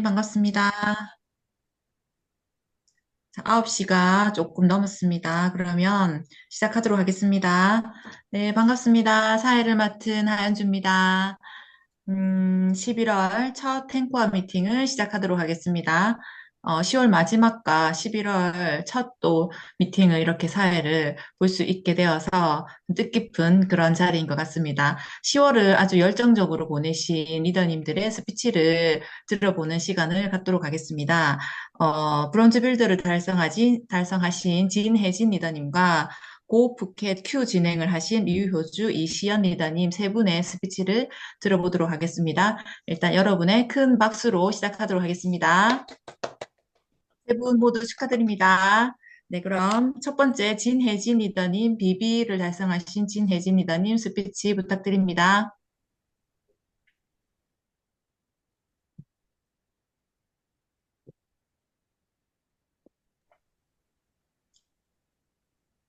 반갑습니다. 자, 9시가 조금 넘었습니다. 그러면 시작하도록 하겠습니다. 네, 반갑습니다. 사회를 맡은 하연주입니다. 11월 첫 탱고와 미팅을 시작하도록 하겠습니다. 10월 마지막과 11월 첫 또 미팅을 이렇게 사회를 볼 수 있게 되어서 뜻깊은 그런 자리인 것 같습니다. 10월을 아주 열정적으로 보내신 리더님들의 스피치를 들어보는 시간을 갖도록 하겠습니다. 브론즈 빌드를 달성하신 진혜진 리더님과 고 푸켓 큐 진행을 하신 류효주, 이시연 리더님 세 분의 스피치를 들어보도록 하겠습니다. 일단 여러분의 큰 박수로 시작하도록 하겠습니다. 세 분 모두 축하드립니다. 네, 그럼 첫 번째 진혜진 리더님, 비비를 달성하신 진혜진 리더님 스피치 부탁드립니다.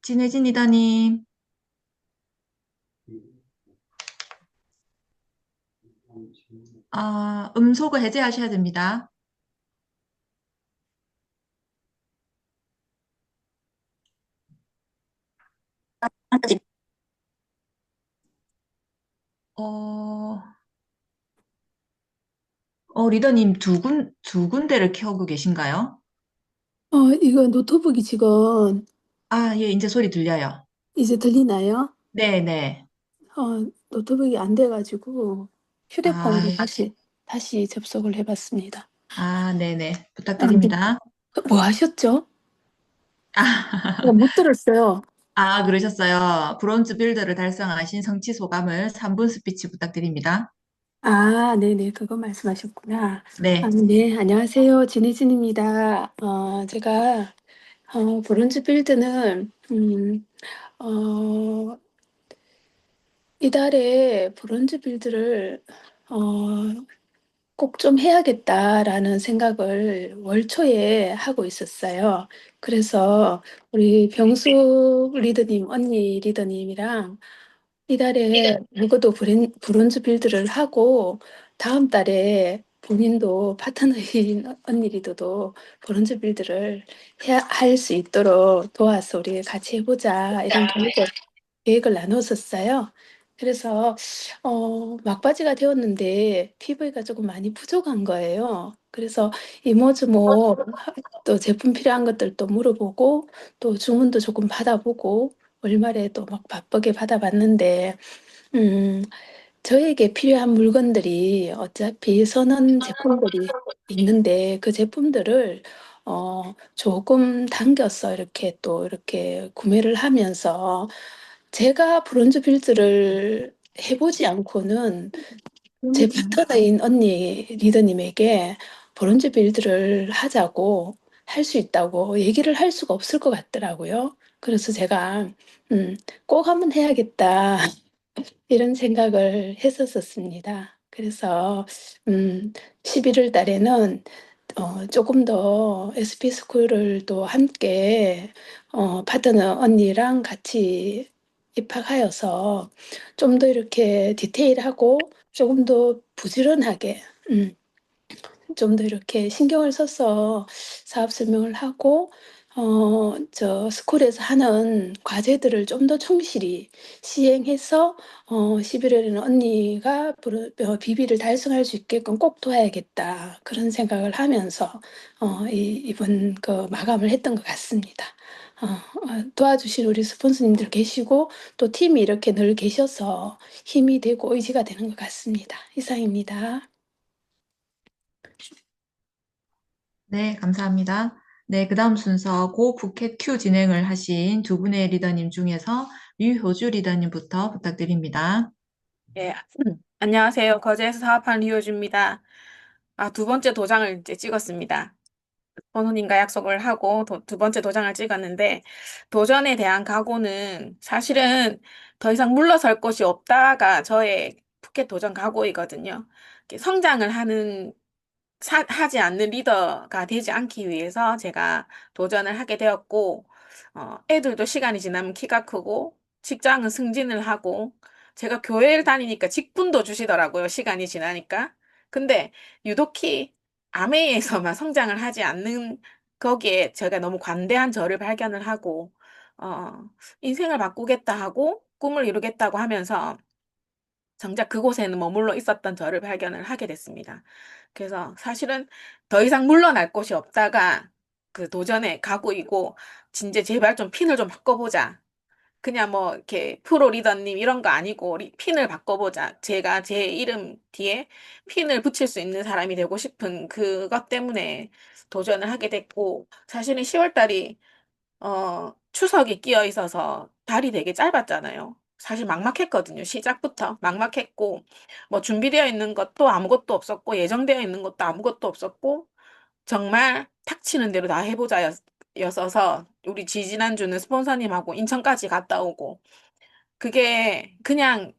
진혜진 리더님, 음소거 해제하셔야 됩니다. 어, 리더님 두 군데를 켜고 계신가요? 이거 노트북이 지금 아, 예, 이제 소리 들려요. 이제 들리나요? 네, 네. 노트북이 안 돼가지고 휴대폰으로 아, 다시 접속을 해봤습니다. 네네. 네. 부탁드립니다. 뭐 하셨죠? 못 들었어요. 그러셨어요. 브론즈 빌더를 달성하신 성취 소감을 3분 스피치 부탁드립니다. 네네, 그거 말씀하셨구나. 네. 네, 안녕하세요. 진혜진입니다. 제가 브론즈 빌드는 어, 이달에 브론즈 빌드를 어, 꼭 좀 해야겠다라는 생각을 월 초에 하고 있었어요. 그래서 우리 병숙 리더님, 언니 리더님이랑 이달에 누구도 브론즈 빌드를 하고 다음 달에 본인도 파트너인 언니 리더도 브론즈 빌드를 할 수 있도록 도와서 우리 같이 해보자 이런 계획을 나눴었어요. 그래서 막바지가 되었는데 PV가 조금 많이 부족한 거예요. 그래서 이모저모 또 제품 필요한 것들도 물어보고 또 주문도 조금 받아보고 월말에 또 막 바쁘게 받아봤는데 음, 저에게 필요한 물건들이 어차피 선원 제품들이 있는데 그 제품들을 조금 당겨서 이렇게 또 이렇게 구매를 하면서 제가 브론즈 빌드를 해보지 않고는 제 파트너인 언니 리더님에게 브론즈 빌드를 하자고 할 수 있다고 얘기를 할 수가 없을 것 같더라고요. 그래서 제가 꼭 한번 해야겠다 이런 생각을 했었었습니다. 그래서 11월 달에는 조금 더 SP 스쿨을 또 함께 파트너 언니랑 같이 입학하여서 좀 더 이렇게 디테일하고 조금 더 부지런하게 좀 더 이렇게 신경을 써서 사업 설명을 하고, 스쿨에서 하는 과제들을 좀 더 충실히 시행해서, 11월에는 언니가 비비를 달성할 수 있게끔 꼭 도와야겠다. 그런 생각을 하면서, 이번 그 마감을 했던 것 같습니다. 도와주신 우리 스폰서님들 계시고, 또 팀이 이렇게 늘 계셔서 힘이 되고 의지가 되는 것 같습니다. 이상입니다. 네, 감사합니다. 네, 그 다음 순서 고 푸켓 큐 진행을 하신 두 분의 리더님 중에서 류효주 리더님부터 부탁드립니다. 예, 안녕하세요. 거제에서 사업하는 리오주입니다. 두 번째 도장을 이제 찍었습니다. 본호님과 약속을 하고 두 번째 도장을 찍었는데, 도전에 대한 각오는 사실은 더 이상 물러설 곳이 없다가 저의 푸켓 도전 각오이거든요. 이렇게 성장을 하지 않는 리더가 되지 않기 위해서 제가 도전을 하게 되었고, 애들도 시간이 지나면 키가 크고, 직장은 승진을 하고, 제가 교회를 다니니까 직분도 주시더라고요. 시간이 지나니까. 근데 유독히 아메이에서만 성장을 하지 않는 거기에 제가 너무 관대한 저를 발견을 하고, 어, 인생을 바꾸겠다 하고 꿈을 이루겠다고 하면서 정작 그곳에는 머물러 있었던 저를 발견을 하게 됐습니다. 그래서 사실은 더 이상 물러날 곳이 없다가 그 도전에 가고이고, 진짜 제발 좀 핀을 좀 바꿔보자. 그냥 뭐 이렇게 프로 리더님 이런 거 아니고 핀을 바꿔보자. 제가 제 이름 뒤에 핀을 붙일 수 있는 사람이 되고 싶은 그것 때문에 도전을 하게 됐고, 사실은 10월 달이 추석이 끼어 있어서 달이 되게 짧았잖아요. 사실 막막했거든요. 시작부터 막막했고, 뭐 준비되어 있는 것도 아무것도 없었고, 예정되어 있는 것도 아무것도 없었고, 정말 탁치는 대로 다 해보자 였어서 우리 지지난주는 스폰서님하고 인천까지 갔다 오고, 그게 그냥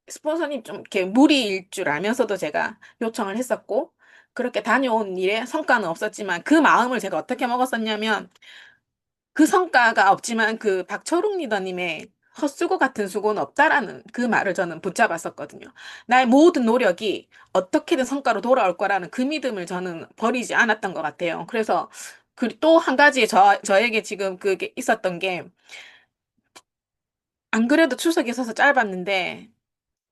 스폰서님 좀 이렇게 무리일 줄 알면서도 제가 요청을 했었고, 그렇게 다녀온 일에 성과는 없었지만 그 마음을 제가 어떻게 먹었었냐면, 그 성과가 없지만 그 박철웅 리더님의 헛수고 같은 수고는 없다라는 그 말을 저는 붙잡았었거든요. 나의 모든 노력이 어떻게든 성과로 돌아올 거라는 그 믿음을 저는 버리지 않았던 것 같아요. 그래서 그 또 한 가지 저에게 지금 그게 있었던 게, 안 그래도 추석이 있어서 짧았는데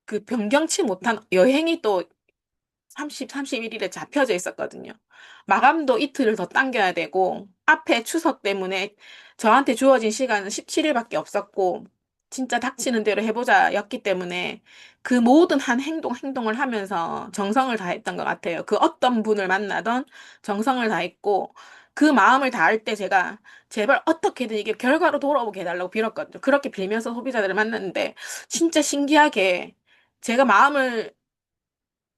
그 변경치 못한 여행이 또 31일에 잡혀져 있었거든요. 마감도 이틀을 더 당겨야 되고, 앞에 추석 때문에 저한테 주어진 시간은 17일밖에 없었고, 진짜 닥치는 대로 해보자 였기 때문에 그 모든 한 행동을 하면서 정성을 다했던 것 같아요. 그 어떤 분을 만나던 정성을 다했고, 그 마음을 다할 때 제가 제발 어떻게든 이게 결과로 돌아오게 해달라고 빌었거든요. 그렇게 빌면서 소비자들을 만났는데, 진짜 신기하게 제가 마음을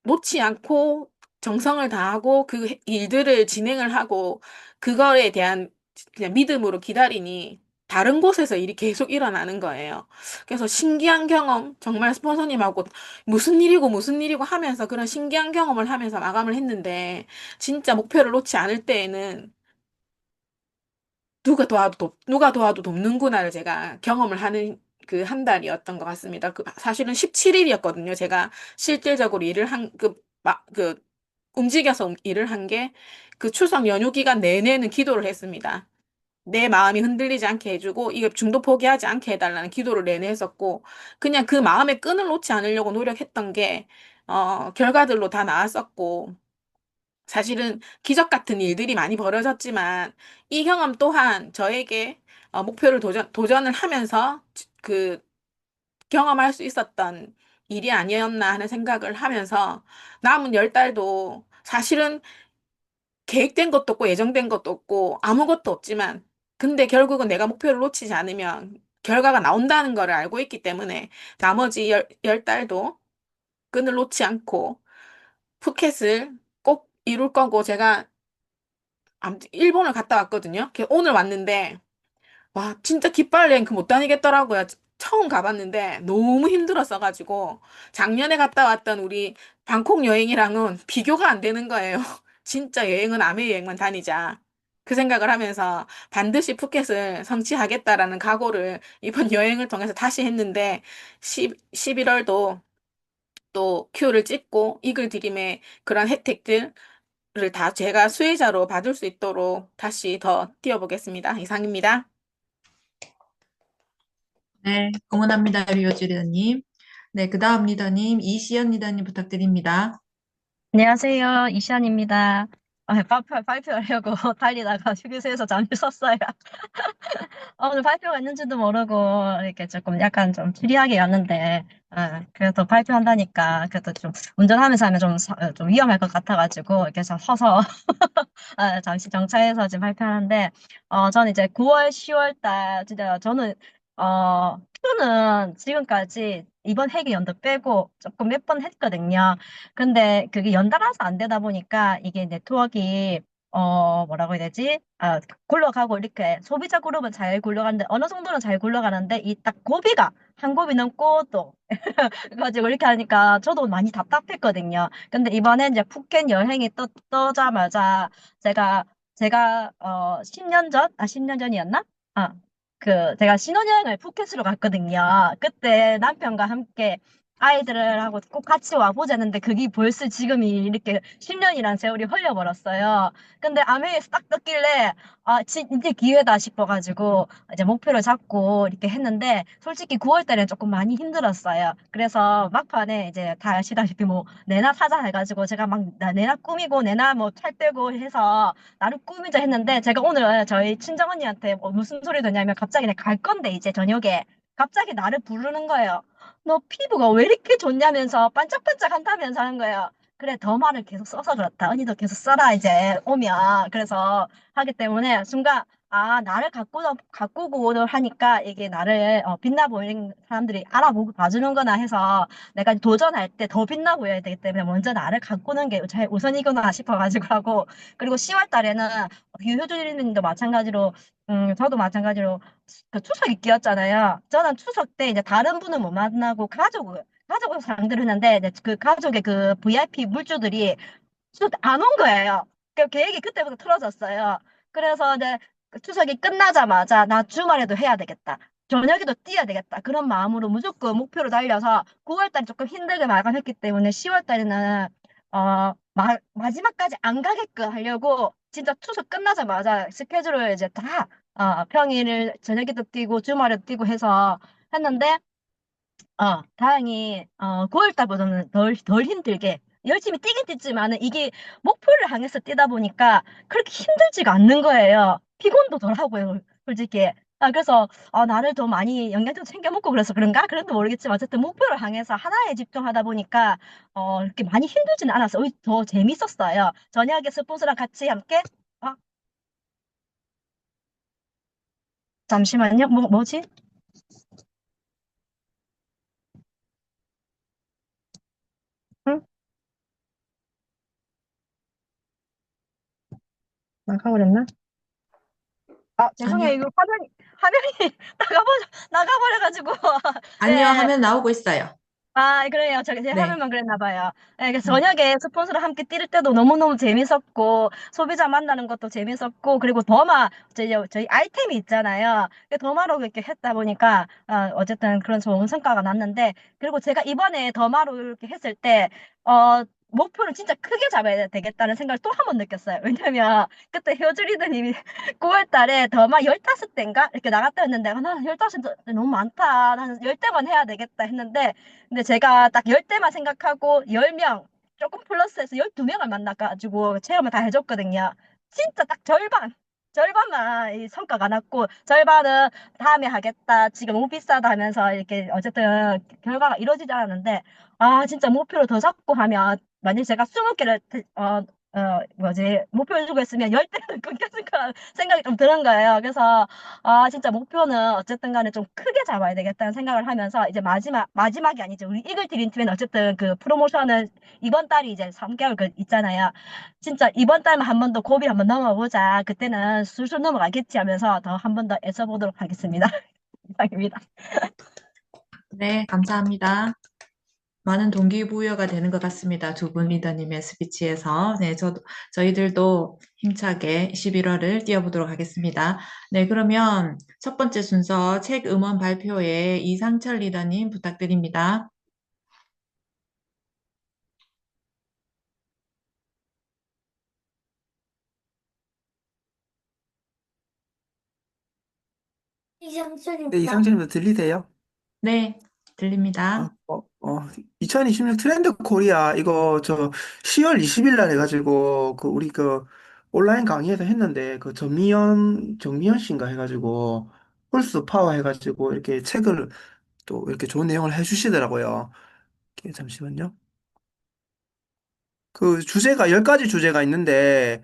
놓지 않고 정성을 다하고 그 일들을 진행을 하고 그거에 대한 그냥 믿음으로 기다리니 다른 곳에서 일이 계속 일어나는 거예요. 그래서 신기한 경험, 정말 스폰서님하고 무슨 일이고 하면서 그런 신기한 경험을 하면서 마감을 했는데, 진짜 목표를 놓지 않을 때에는 누가 도와도 돕는구나를 제가 경험을 하는 그 한 달이었던 것 같습니다. 그 사실은 17일이었거든요. 제가 실질적으로 일을 움직여서 일을 한 게, 그 추석 연휴 기간 내내는 기도를 했습니다. 내 마음이 흔들리지 않게 해주고, 이게 중도 포기하지 않게 해달라는 기도를 내내 했었고, 그냥 그 마음의 끈을 놓지 않으려고 노력했던 게, 결과들로 다 나왔었고, 사실은 기적 같은 일들이 많이 벌어졌지만, 이 경험 또한 저에게 목표를 도전을 하면서 그 경험할 수 있었던 일이 아니었나 하는 생각을 하면서, 남은 열 달도 사실은 계획된 것도 없고 예정된 것도 없고 아무것도 없지만, 근데 결국은 내가 목표를 놓치지 않으면 결과가 나온다는 것을 알고 있기 때문에 나머지 열 달도 끈을 놓지 않고 푸켓을 꼭 이룰 거고, 제가 아무튼 일본을 갔다 왔거든요. 오늘 왔는데, 와, 진짜 깃발 여행 못 다니겠더라고요. 처음 가봤는데 너무 힘들었어가지고, 작년에 갔다 왔던 우리 방콕 여행이랑은 비교가 안 되는 거예요. 진짜 여행은 아메 여행만 다니자. 그 생각을 하면서 반드시 푸켓을 성취하겠다라는 각오를 이번 여행을 통해서 다시 했는데, 11월도 또 큐를 찍고 이글 드림의 그런 혜택들을 다 제가 수혜자로 받을 수 있도록 다시 더 뛰어보겠습니다. 이상입니다. 네, 응원합니다, 류호주 리더님. 네, 그 다음 리더님, 이시연 리더님 부탁드립니다. 안녕하세요. 이시안입니다. 발표하려고 달리다가 휴게소에서 잠이 섰어요. 오늘 발표가 있는지도 모르고 이렇게 조금 약간 좀 추리하게 왔는데, 그래도 발표한다니까 그래도 좀 운전하면서 하면 좀 위험할 것 같아가지고 이렇게 서서 잠시 정차해서 지금 발표하는데, 저는 이제 9월, 10월 달 진짜 저는 표는 지금까지 이번 회계 연도 빼고 조금 몇 번 했거든요. 근데 그게 연달아서 안 되다 보니까 이게 네트워크가 뭐라고 해야 되지? 굴러가고 이렇게 소비자 그룹은 잘 굴러가는데 어느 정도는 잘 굴러가는데 이 딱 고비가 한 고비 넘고 또 그래가지고 이렇게 하니까 저도 많이 답답했거든요. 근데 이번에 이제 푸켓 여행이 떠자마자 제가 제가 10년 전, 10년 전이었나? 제가 신혼여행을 푸켓으로 갔거든요. 그때 남편과 함께 아이들하고 꼭 같이 와보자는데 그게 벌써 지금이 이렇게 10년이란 세월이 흘려버렸어요. 근데 아메리에서 딱 떴길래 이제 기회다 싶어가지고 이제 목표를 잡고 이렇게 했는데 솔직히 9월 달에 조금 많이 힘들었어요. 그래서 막판에 이제 다 아시다시피 뭐 내나 사자 해가지고 제가 막 내나 꾸미고 내나 뭐 찰 빼고 해서 나를 꾸미자 했는데 제가 오늘 저희 친정언니한테 무슨 소리 듣냐면 갑자기 내가 갈 건데 이제 저녁에 갑자기 나를 부르는 거예요. 너 피부가 왜 이렇게 좋냐면서 반짝반짝 한다면서 하는 거예요. 그래, 더 말을 계속 써서 그렇다. 언니도 계속 써라, 이제, 오면. 그래서 하기 때문에, 순간, 나를 가꾸고 하니까 이게 나를 빛나 보이는 사람들이 알아보고 봐주는구나 해서 내가 도전할 때 더 빛나 보여야 되기 때문에 먼저 나를 가꾸는 게 제일 우선이구나 싶어가지고 하고, 그리고 10월 달에는 유효주님도 마찬가지로, 저도 마찬가지로 그 추석이 끼었잖아요. 저는 추석 때 이제 다른 분은 못 만나고 가족을 상대로 했는데 이제 그 가족의 그 VIP 물주들이 추석 때 안 온 거예요. 그 계획이 그때부터 틀어졌어요. 그래서 이제 그 추석이 끝나자마자 나 주말에도 해야 되겠다. 저녁에도 뛰어야 되겠다. 그런 마음으로 무조건 목표로 달려서 9월 달에 조금 힘들게 마감했기 때문에 10월 달에는 마지막까지 안 가게끔 하려고 진짜 추석 끝나자마자 스케줄을 이제 다 평일을 저녁에도 뛰고 주말에도 뛰고 해서 했는데 다행히 9월 달보다는 덜 힘들게 열심히 뛰긴 뛰지만은 이게 목표를 향해서 뛰다 보니까 그렇게 힘들지가 않는 거예요. 피곤도 덜 하고요, 솔직히. 그래서 나를 더 많이 영양제 챙겨 먹고 그래서 그런가? 그런도 모르겠지만 어쨌든 목표를 향해서 하나에 집중하다 보니까 이렇게 많이 힘들지는 않아서 오히려 더 재밌었어요. 저녁에 스폰서랑 같이 함께 어, 잠시만요. 뭐지? 응? 나가버렸나? 죄송해요. 아니요. 이거 화면이 나가버려가지고. 아니요. 네. 화면 나오고 있어요. 그래요. 제 네. 화면만 그랬나 봐요. 네, 그래서 음. 저녁에 스폰서랑 함께 뛸 때도 너무너무 재밌었고, 소비자 만나는 것도 재밌었고, 그리고 저희 아이템이 있잖아요. 더마로 이렇게 했다 보니까, 어쨌든 그런 좋은 성과가 났는데, 그리고 제가 이번에 더마로 이렇게 했을 때, 목표를 진짜 크게 잡아야 되겠다는 생각을 또 한 번 느꼈어요. 왜냐면, 그때 효주리더님이 9월 달에 더마 15대인가? 이렇게 나갔다 했는데, 나는 15대 너무 많다. 나는 10대만 해야 되겠다 했는데, 근데 제가 딱 10대만 생각하고 10명, 조금 플러스해서 12명을 만나가지고 체험을 다 해줬거든요. 진짜 딱 절반만 이 성과가 났고, 절반은 다음에 하겠다. 지금 너무 비싸다 하면서 이렇게 어쨌든 결과가 이루어지지 않았는데, 진짜 목표를 더 잡고 하면, 만약 제가 20개를, 목표를 주고 했으면 10대는 끊겼을 거라는 생각이 좀 드는 거예요. 그래서, 진짜 목표는 어쨌든 간에 좀 크게 잡아야 되겠다는 생각을 하면서 이제 마지막이 아니죠. 우리 이글 드림팀은 어쨌든 그 프로모션은 이번 달이 이제 3개월 있잖아요. 진짜 이번 달만 한 번 더 고비 한번 넘어보자. 그때는 술술 넘어가겠지 하면서 더 한 번 더 애써보도록 하겠습니다. 이상입니다. 네, 감사합니다. 많은 동기부여가 되는 것 같습니다. 두 분 리더님의 스피치에서. 네, 저희들도 힘차게 11월을 뛰어보도록 하겠습니다. 네, 그러면 첫 번째 순서 책 음원 발표에 이상철 리더님 부탁드립니다. 네, 이상진님도 들리세요? 네, 들립니다. 2026 트렌드 코리아 이거 저 10월 20일 날 해가지고 그 우리 그 온라인 강의에서 했는데 그 정미연 씨인가 해가지고 홀스 파워 해가지고 이렇게 책을 또 이렇게 좋은 내용을 해주시더라고요. 잠시만요. 그 주제가 10가지 주제가 있는데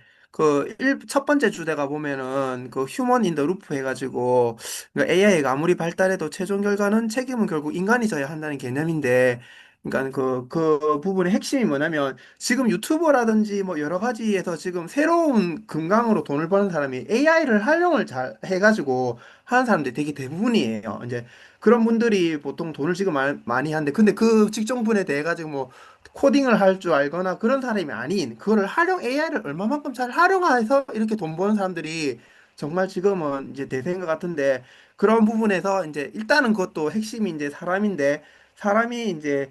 첫 번째 주제가 보면은 그 휴먼 인 더 루프 해가지고 AI가 아무리 발달해도 최종 결과는 책임은 결국 인간이 져야 한다는 개념인데 그러니까 그 부분의 핵심이 뭐냐면 지금 유튜버라든지 뭐 여러 가지에서 지금 새로운 금강으로 돈을 버는 사람이 AI를 활용을 잘 해가지고 하는 사람들이 되게 대부분이에요. 이제 그런 분들이 보통 돈을 지금 많이 하는데 근데 그 직종 분에 대해 가지고 뭐 코딩을 할 줄 알거나 그런 사람이 아닌 그거를 AI를 얼마만큼 잘 활용해서 이렇게 돈 버는 사람들이 정말 지금은 이제 대세인 것 같은데 그런 부분에서 이제 일단은 그것도 핵심이 이제 사람인데 사람이 이제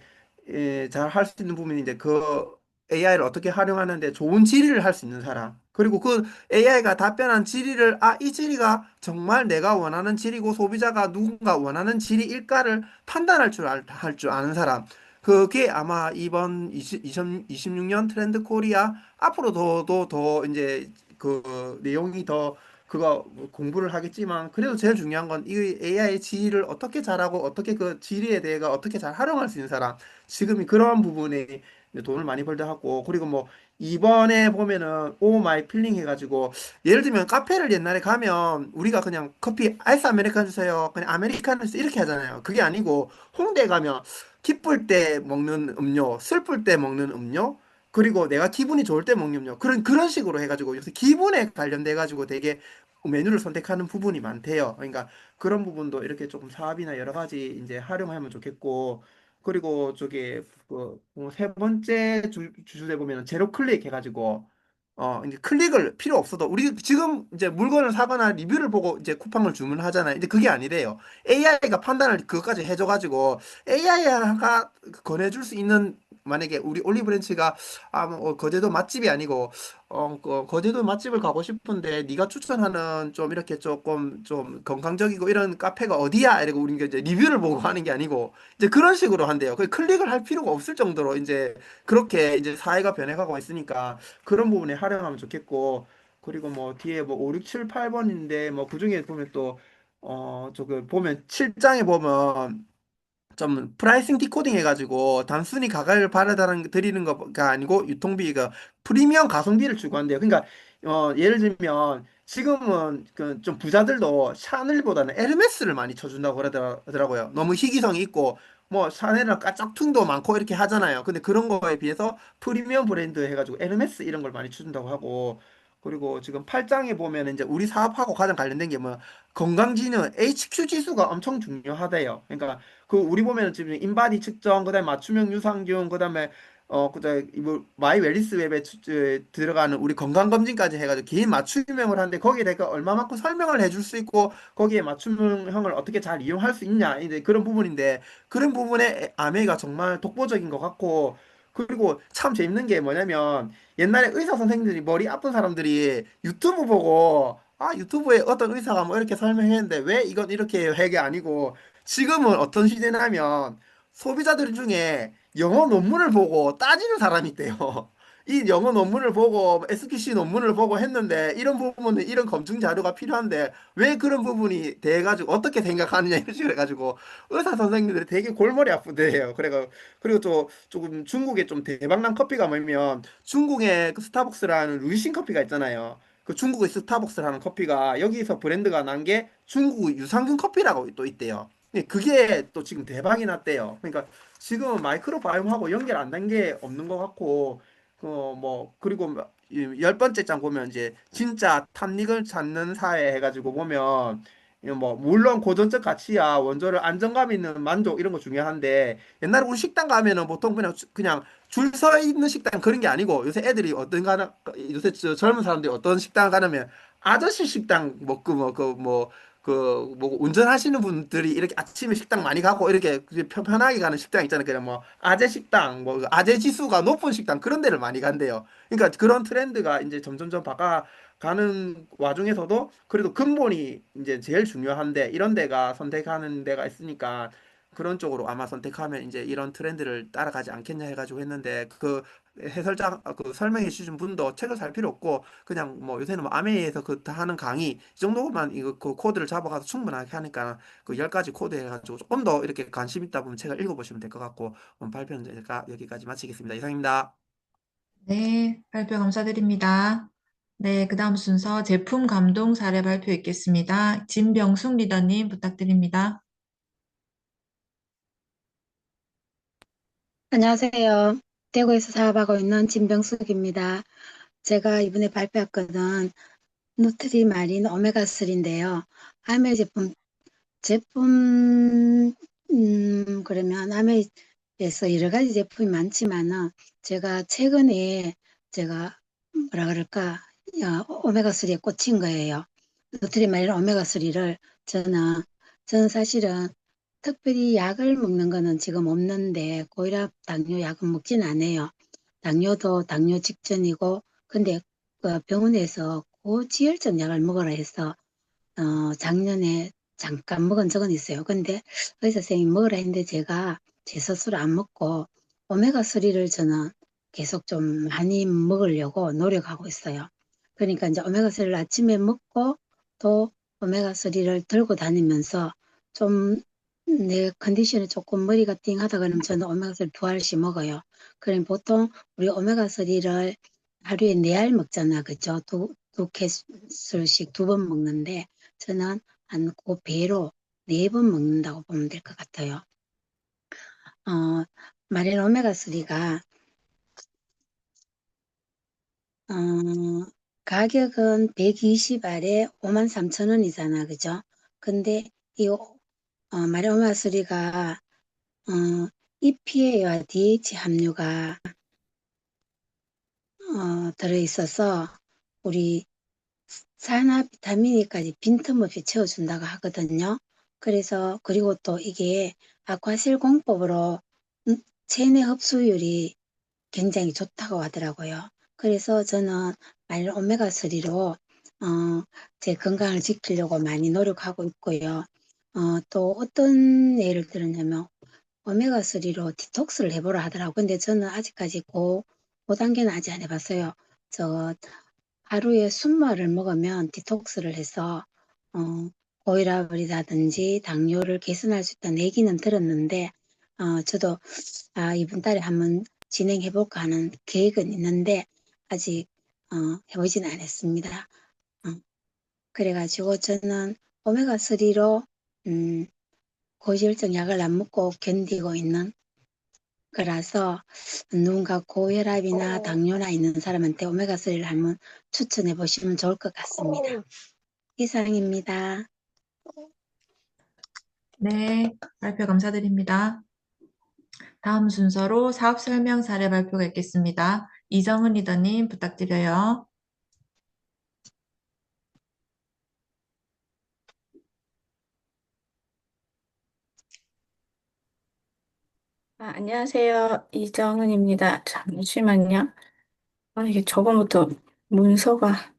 잘 할 수 있는 부분이 이제 그 AI를 어떻게 활용하는데 좋은 질의를 할 수 있는 사람. 그리고 그 AI가 답변한 질의를, 이 질의가 정말 내가 원하는 질의고 소비자가 누군가 원하는 질의일까를 판단할 할 줄 아는 사람. 그게 아마 이번 2026년 트렌드 코리아 앞으로 더 이제 그 내용이 더 그거 공부를 하겠지만 그래도 제일 중요한 건 이 AI 지리를 어떻게 잘하고 어떻게 그 지리에 대해가 어떻게 잘 활용할 수 있는 사람. 지금이 그런 부분에 이제 돈을 많이 벌다 하고 그리고 뭐 이번에 보면은 오 마이 필링 해가지고 예를 들면 카페를 옛날에 가면 우리가 그냥 커피 아이스 아메리카노 주세요 그냥 아메리카노 주세요 이렇게 하잖아요. 그게 아니고 홍대에 가면 기쁠 때 먹는 음료, 슬플 때 먹는 음료, 그리고 내가 기분이 좋을 때 먹는 음료 그런 식으로 해가지고 요새 기분에 관련돼 가지고 되게 메뉴를 선택하는 부분이 많대요. 그러니까 그런 부분도 이렇게 조금 사업이나 여러 가지 이제 활용하면 좋겠고, 그리고 저기 그세 번째 주제 보면은 제로 클릭 해가지고 이제 클릭을 필요 없어도 우리 지금 이제 물건을 사거나 리뷰를 보고 이제 쿠팡을 주문하잖아요. 근데 그게 아니래요. AI가 판단을 그것까지 해줘가지고 AI가 권해줄 수 있는 만약에 우리 올리브랜치가 뭐 거제도 맛집이 아니고 거제도 맛집을 가고 싶은데 네가 추천하는 좀 이렇게 조금 좀 건강적이고 이런 카페가 어디야? 이러고 우리가 이제 리뷰를 보고 하는 게 아니고 이제 그런 식으로 한대요. 그 클릭을 할 필요가 없을 정도로 이제 그렇게 이제 사회가 변해가고 있으니까 그런 부분에 활용하면 좋겠고 그리고 뭐 뒤에 뭐 5, 6, 7, 8번인데 뭐 그중에 보면 또 저거 보면 7장에 보면 좀 프라이싱 디코딩 해가지고 단순히 가격을 받아다는 드리는 거가 아니고 유통비가 프리미엄 가성비를 추구한대요. 그러니까 예를 들면 지금은 그 좀 부자들도 샤넬보다는 에르메스를 많이 쳐준다고 그러더라고요. 너무 희귀성이 있고 뭐 샤넬이랑 짝퉁도 많고 이렇게 하잖아요. 근데 그런 거에 비해서 프리미엄 브랜드 해가지고 에르메스 이런 걸 많이 쳐준다고 하고 그리고 지금 8장에 보면 이제 우리 사업하고 가장 관련된 게 뭐 건강지능 HQ 지수가 엄청 중요하대요. 그러니까 그 우리 보면은 지금 인바디 측정, 그다음에 맞춤형 유산균, 그다음에 그다음에 뭐 마이 웰리스 웹에 들어가는 우리 건강 검진까지 해가지고 개인 맞춤형을 하는데 거기에 대해서 얼마만큼 설명을 해줄 수 있고 거기에 맞춤형을 어떻게 잘 이용할 수 있냐 이제 그런 부분인데 그런 부분에 아메이가 정말 독보적인 것 같고 그리고 참 재밌는 게 뭐냐면 옛날에 의사 선생님들이 머리 아픈 사람들이 유튜브 보고 유튜브에 어떤 의사가 뭐 이렇게 설명했는데 왜 이건 이렇게 해게 아니고 지금은 어떤 시대냐면 소비자들 중에 영어 논문을 보고 따지는 사람이 있대요. 이 영어 논문을 보고 SQC 논문을 보고 했는데 이런 부분은 이런 검증 자료가 필요한데 왜 그런 부분이 돼가지고 어떻게 생각하느냐 이런 식으로 해가지고 의사 선생님들이 되게 골머리 아프대요. 그리고 또 조금 중국에 좀 대박난 커피가 뭐냐면 중국의 그 스타벅스라는 루이신 커피가 있잖아요. 그 중국의 스타벅스라는 커피가 여기서 브랜드가 난 게 중국 유산균 커피라고 또 있대요. 그게 또 지금 대박이 났대요. 그러니까 지금은 마이크로바이옴하고 연결 안 된 게 없는 것 같고, 그리고 열 번째 장 보면 이제 진짜 탐닉을 찾는 사회 해가지고 보면, 물론 고전적 가치야, 원조를 안정감 있는 만족 이런 거 중요한데, 옛날에 우리 식당 가면은 보통 그냥 줄 서 있는 식당 그런 게 아니고, 요새 애들이 요새 젊은 사람들이 어떤 식당 가냐면, 아저씨 식당 먹고, 운전하시는 분들이 이렇게 아침에 식당 많이 가고 이렇게 편하게 가는 식당 있잖아요. 그냥 뭐 아재 식당, 뭐 아재 지수가 높은 식당 그런 데를 많이 간대요. 그러니까 그런 트렌드가 이제 점점점 바꿔가는 와중에서도 그래도 근본이 이제 제일 중요한데 이런 데가 선택하는 데가 있으니까 그런 쪽으로 아마 선택하면 이제 이런 트렌드를 따라가지 않겠냐 해가지고 했는데 그 설명해 주신 분도 책을 살 필요 없고 그냥 뭐 요새는 뭐 아메이에서 그 다 하는 강의 이 정도만 이거 그 코드를 잡아가서 충분하게 하니까 그 10가지 코드 해가지고 조금 더 이렇게 관심 있다 보면 책을 읽어보시면 될 것 같고 발표는 제가 여기까지 마치겠습니다. 이상입니다. 네, 발표 감사드립니다. 네, 그 다음 순서 제품 감동 사례 발표 있겠습니다. 진병숙 리더님 부탁드립니다. 안녕하세요. 대구에서 사업하고 있는 진병숙입니다. 제가 이번에 발표할 거는 누트리마린 오메가3인데요. 아메 그러면 아메에서 여러 가지 제품이 많지만은 제가 최근에 제가 뭐라 그럴까, 오메가3에 꽂힌 거예요. 누트리마린 오메가3를 저는 사실은 특별히 약을 먹는 거는 지금 없는데 고혈압, 당뇨 약은 먹진 않아요. 당뇨도 당뇨 직전이고 근데 그 병원에서 고지혈증 약을 먹으라 해서 작년에 잠깐 먹은 적은 있어요. 근데 의사 선생님이 먹으라 했는데 제가 제 스스로 안 먹고 오메가3를 저는 계속 좀 많이 먹으려고 노력하고 있어요. 그러니까 이제 오메가3를 아침에 먹고 또 오메가3를 들고 다니면서 좀 내 컨디션이 조금 머리가 띵하다 그러면 저는 오메가3 두 알씩 먹어요. 그럼 보통 우리 오메가3를 하루에 네 알 먹잖아. 그죠? 두 캡슐씩 두 번 먹는데 저는 한 그 배로 네 번 먹는다고 보면 될 것 같아요. 어, 마릴 오메가3가 가격은 120알에 53,000원이잖아. 그죠? 근데 이 마릴 오메가3가 EPA와 DH 함유가 들어있어서 우리 산화 비타민이까지 빈틈없이 채워준다고 하거든요. 그래서 그리고 또 이게 아쿠아실 공법으로 체내 흡수율이 굉장히 좋다고 하더라고요. 그래서 저는 마일 오메가3로 제 건강을 지키려고 많이 노력하고 있고요. 또 어떤 예를 들었냐면 오메가3로 디톡스를 해보라 하더라고요. 근데 저는 아직까지 그 단계는 아직 안 해봤어요. 저 하루에 순말을 먹으면 디톡스를 해서 어, 고혈압이라든지 당뇨를 개선할 수 있다는 얘기는 들었는데 저도 이번 달에 한번 진행해볼까 하는 계획은 있는데 아직 해보지는 않았습니다. 그래가지고 저는 오메가3로 고지혈증 약을 안 먹고 견디고 있는 거라서 누군가 고혈압이나 당뇨나 있는 사람한테 오메가3를 한번 추천해 보시면 좋을 것 같습니다. 이상입니다. 네, 발표 감사드립니다. 다음 순서로 사업 설명 사례 발표가 있겠습니다. 이정은 리더님 부탁드려요. 안녕하세요. 이정은입니다. 잠시만요. 이게 저번부터 문서가.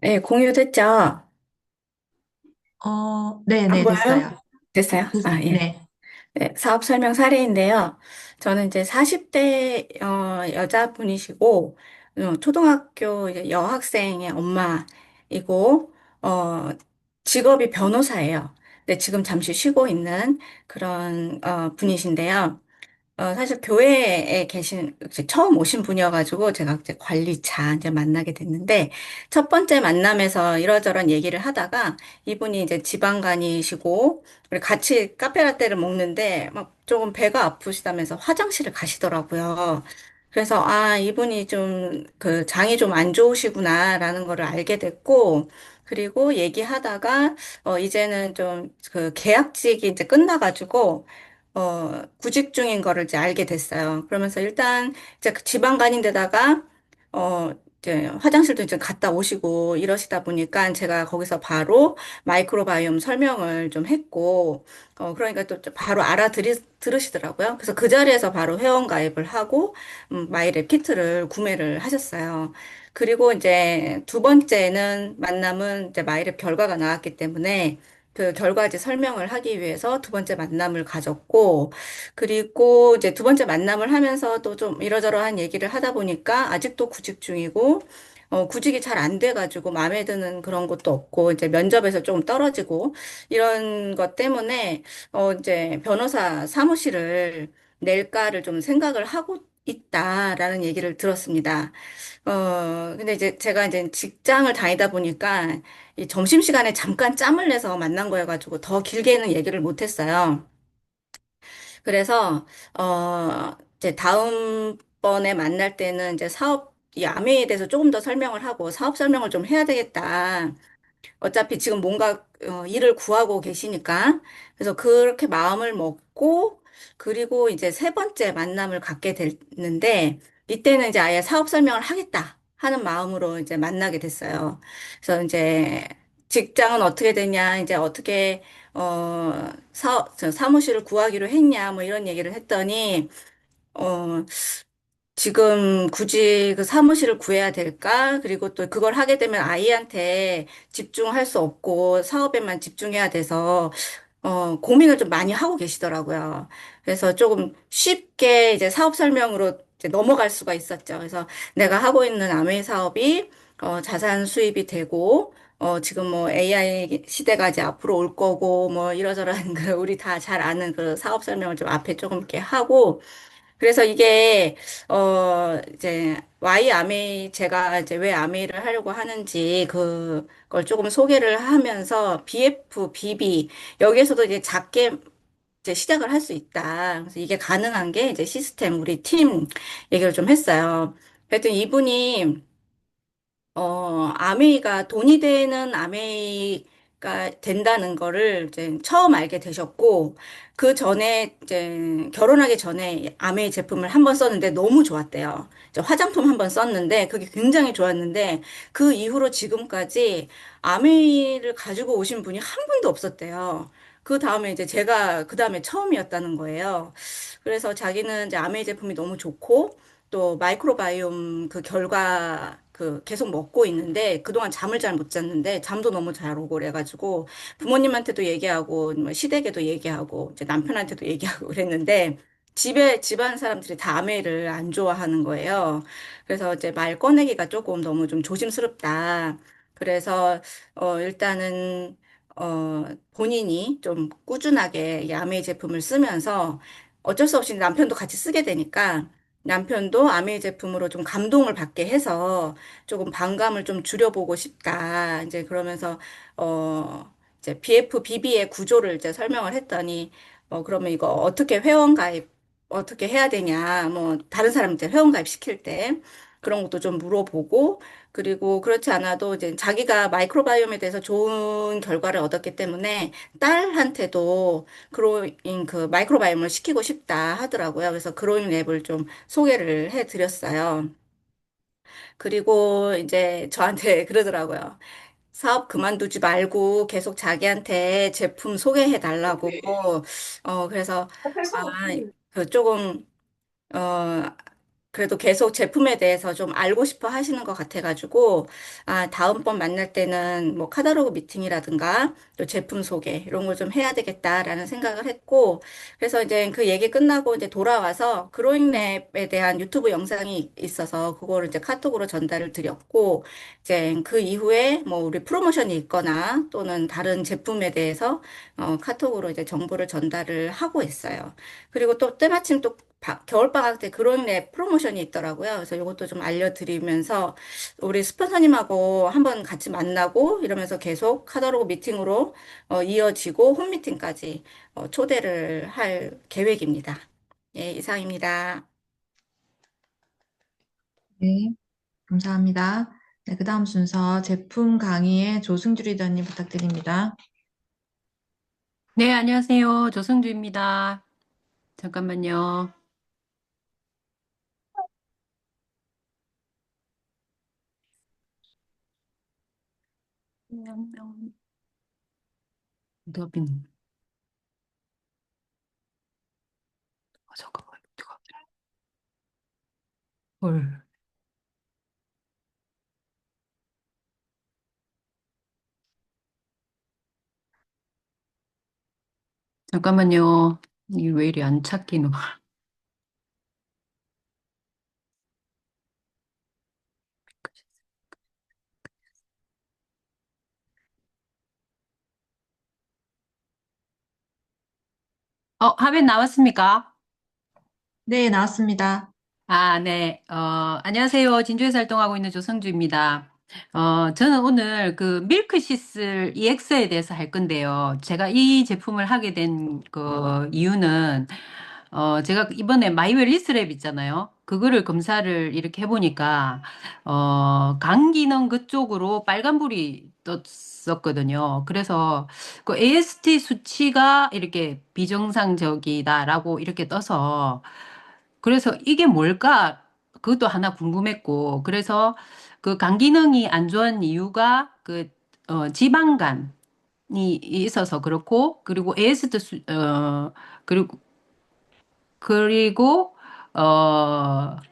네, 공유됐죠? 네, 안 보여요? 됐어요. 됐어요? 예. 네. 네, 사업 설명 사례인데요. 저는 이제 40대 여자분이시고 초등학교 이제 여학생의 엄마이고 직업이 변호사예요. 근데 지금 잠시 쉬고 있는 그런 분이신데요. 사실 교회에 계신, 이제 처음 오신 분이어가지고 제가 이제 관리차 이제 만나게 됐는데, 첫 번째 만남에서 이러저런 얘기를 하다가 이분이 이제 지방간이시고, 우리 같이 카페라떼를 먹는데 막 조금 배가 아프시다면서 화장실을 가시더라고요. 그래서, 이분이 좀, 그, 장이 좀 안 좋으시구나라는 거를 알게 됐고, 그리고 얘기하다가, 이제는 좀, 그, 계약직이 이제 끝나가지고, 구직 중인 거를 이제 알게 됐어요. 그러면서 일단 이제 그 지방 간인 데다가 이제 화장실도 이제 갔다 오시고 이러시다 보니까 제가 거기서 바로 마이크로바이옴 설명을 좀 했고 그러니까 또 바로 들으시더라고요. 그래서 그 자리에서 바로 회원 가입을 하고 마이랩 키트를 구매를 하셨어요. 그리고 이제 두 번째는 만남은 이제 마이랩 결과가 나왔기 때문에 그 결과지 설명을 하기 위해서 두 번째 만남을 가졌고, 그리고 이제 두 번째 만남을 하면서 또 좀 이러저러한 얘기를 하다 보니까 아직도 구직 중이고, 구직이 잘 안 돼가지고 마음에 드는 그런 것도 없고, 이제 면접에서 좀 떨어지고, 이런 것 때문에, 이제 변호사 사무실을 낼까를 좀 생각을 하고 있다라는 얘기를 들었습니다. 근데 이제 제가 이제 직장을 다니다 보니까 이 점심시간에 잠깐 짬을 내서 만난 거여가지고 더 길게는 얘기를 못했어요. 그래서, 이제 다음번에 만날 때는 이제 이 아메에 대해서 조금 더 설명을 하고 사업 설명을 좀 해야 되겠다. 어차피 지금 뭔가 일을 구하고 계시니까. 그래서 그렇게 마음을 먹고, 그리고 이제 세 번째 만남을 갖게 됐는데, 이때는 이제 아예 사업 설명을 하겠다 하는 마음으로 이제 만나게 됐어요. 그래서 이제 직장은 어떻게 되냐, 이제 어떻게, 저 사무실을 구하기로 했냐, 뭐 이런 얘기를 했더니, 어, 지금 굳이 그 사무실을 구해야 될까? 그리고 또 그걸 하게 되면 아이한테 집중할 수 없고 사업에만 집중해야 돼서 고민을 좀 많이 하고 계시더라고요. 그래서 조금 쉽게 이제 사업 설명으로 이제 넘어갈 수가 있었죠. 그래서 내가 하고 있는 아메이 사업이 자산 수입이 되고 지금 뭐 AI 시대가 이제 앞으로 올 거고 뭐 이러저러한 그 우리 다 잘 아는 그 사업 설명을 좀 앞에 조금 이렇게 하고 그래서 이게 이제 Y 아메이 제가 이제 왜 아메이를 하려고 하는지 그걸 조금 소개를 하면서 BF, BB 여기에서도 이제 작게 이제 시작을 할 수 있다. 그래서 이게 가능한 게 이제 시스템 우리 팀 얘기를 좀 했어요. 그랬더니 이분이 아메이가 돈이 되는 아메이가 된다는 거를 이제 처음 알게 되셨고, 그 전에 이제 결혼하기 전에 아메이 제품을 한번 썼는데 너무 좋았대요. 이제 화장품 한번 썼는데 그게 굉장히 좋았는데 그 이후로 지금까지 아메이를 가지고 오신 분이 한 분도 없었대요. 그 다음에 이제 제가 그 다음에 처음이었다는 거예요. 그래서 자기는 이제 아메이 제품이 너무 좋고, 또 마이크로바이옴 그 결과 그 계속 먹고 있는데 그동안 잠을 잘 못 잤는데 잠도 너무 잘 오고 그래가지고 부모님한테도 얘기하고 뭐 시댁에도 얘기하고 이제 남편한테도 얘기하고 그랬는데 집에 집안 사람들이 다 아메를 안 좋아하는 거예요. 그래서 이제 말 꺼내기가 조금 너무 좀 조심스럽다. 그래서 일단은 본인이 좀 꾸준하게 이 아메이 제품을 쓰면서 어쩔 수 없이 남편도 같이 쓰게 되니까 남편도 아메이 제품으로 좀 감동을 받게 해서 조금 반감을 좀 줄여보고 싶다. 이제 그러면서, 이제 BF, BB의 구조를 이제 설명을 했더니, 그러면 이거 어떻게 회원 가입, 어떻게 해야 되냐. 뭐, 다른 사람한테 회원 가입 시킬 때 그런 것도 좀 물어보고, 그리고 그렇지 않아도 이제 자기가 마이크로바이옴에 대해서 좋은 결과를 얻었기 때문에 딸한테도 그로잉 그 마이크로바이옴을 시키고 싶다 하더라고요. 그래서 그로잉 랩을 좀 소개를 해 드렸어요. 그리고 이제 저한테 그러더라고요. 사업 그만두지 말고 계속 자기한테 제품 소개해 달라고. 그래서 아, 그 조금 어, 그래도 계속 제품에 대해서 좀 알고 싶어 하시는 것 같아가지고, 다음번 만날 때는 뭐 카tal로그 미팅이라든가 또 제품 소개 이런 걸 좀 해야 되겠다라는 생각을 했고, 그래서 이제 그 얘기 끝나고 이제 돌아와서 그로잉랩에 대한 유튜브 영상이 있어서 그거를 이제 카톡으로 전달을 드렸고, 이제 그 이후에 뭐 우리 프로모션이 있거나 또는 다른 제품에 대해서 카톡으로 이제 정보를 전달을 하고 있어요. 그리고 또 때마침 또 겨울방학 때 그런 랩 프로모션이 있더라고요. 그래서 이것도 좀 알려드리면서 우리 스폰서님하고 한번 같이 만나고 이러면서 계속 카tal로그 미팅으로 이어지고 홈미팅까지 초대를 할 계획입니다. 예, 이상입니다. 네, 감사합니다. 네, 그 다음 순서 제품 강의의 조승주 리더님 부탁드립니다. 네, 안녕하세요. 조승주입니다. 잠깐만요. 더빙. 잠깐만. 헐. 잠깐만요. 이게 왜 이리 안 찾기노? 화면 나왔습니까? 네, 나왔습니다. 네. 안녕하세요. 진주에서 활동하고 있는 조성주입니다. 저는 오늘 그 밀크시슬 EX에 대해서 할 건데요. 제가 이 제품을 하게 된 그 이유는, 제가 이번에 마이웰 리스랩 있잖아요. 그거를 검사를 이렇게 해보니까, 간 기능 그쪽으로 빨간불이 떴었거든요. 그래서 그 AST 수치가 이렇게 비정상적이다라고 이렇게 떠서, 그래서 이게 뭘까? 그것도 하나 궁금했고, 그래서 그 간 기능이 안 좋은 이유가 지방간이 있어서 그렇고, 그리고 AST 그리고 그리고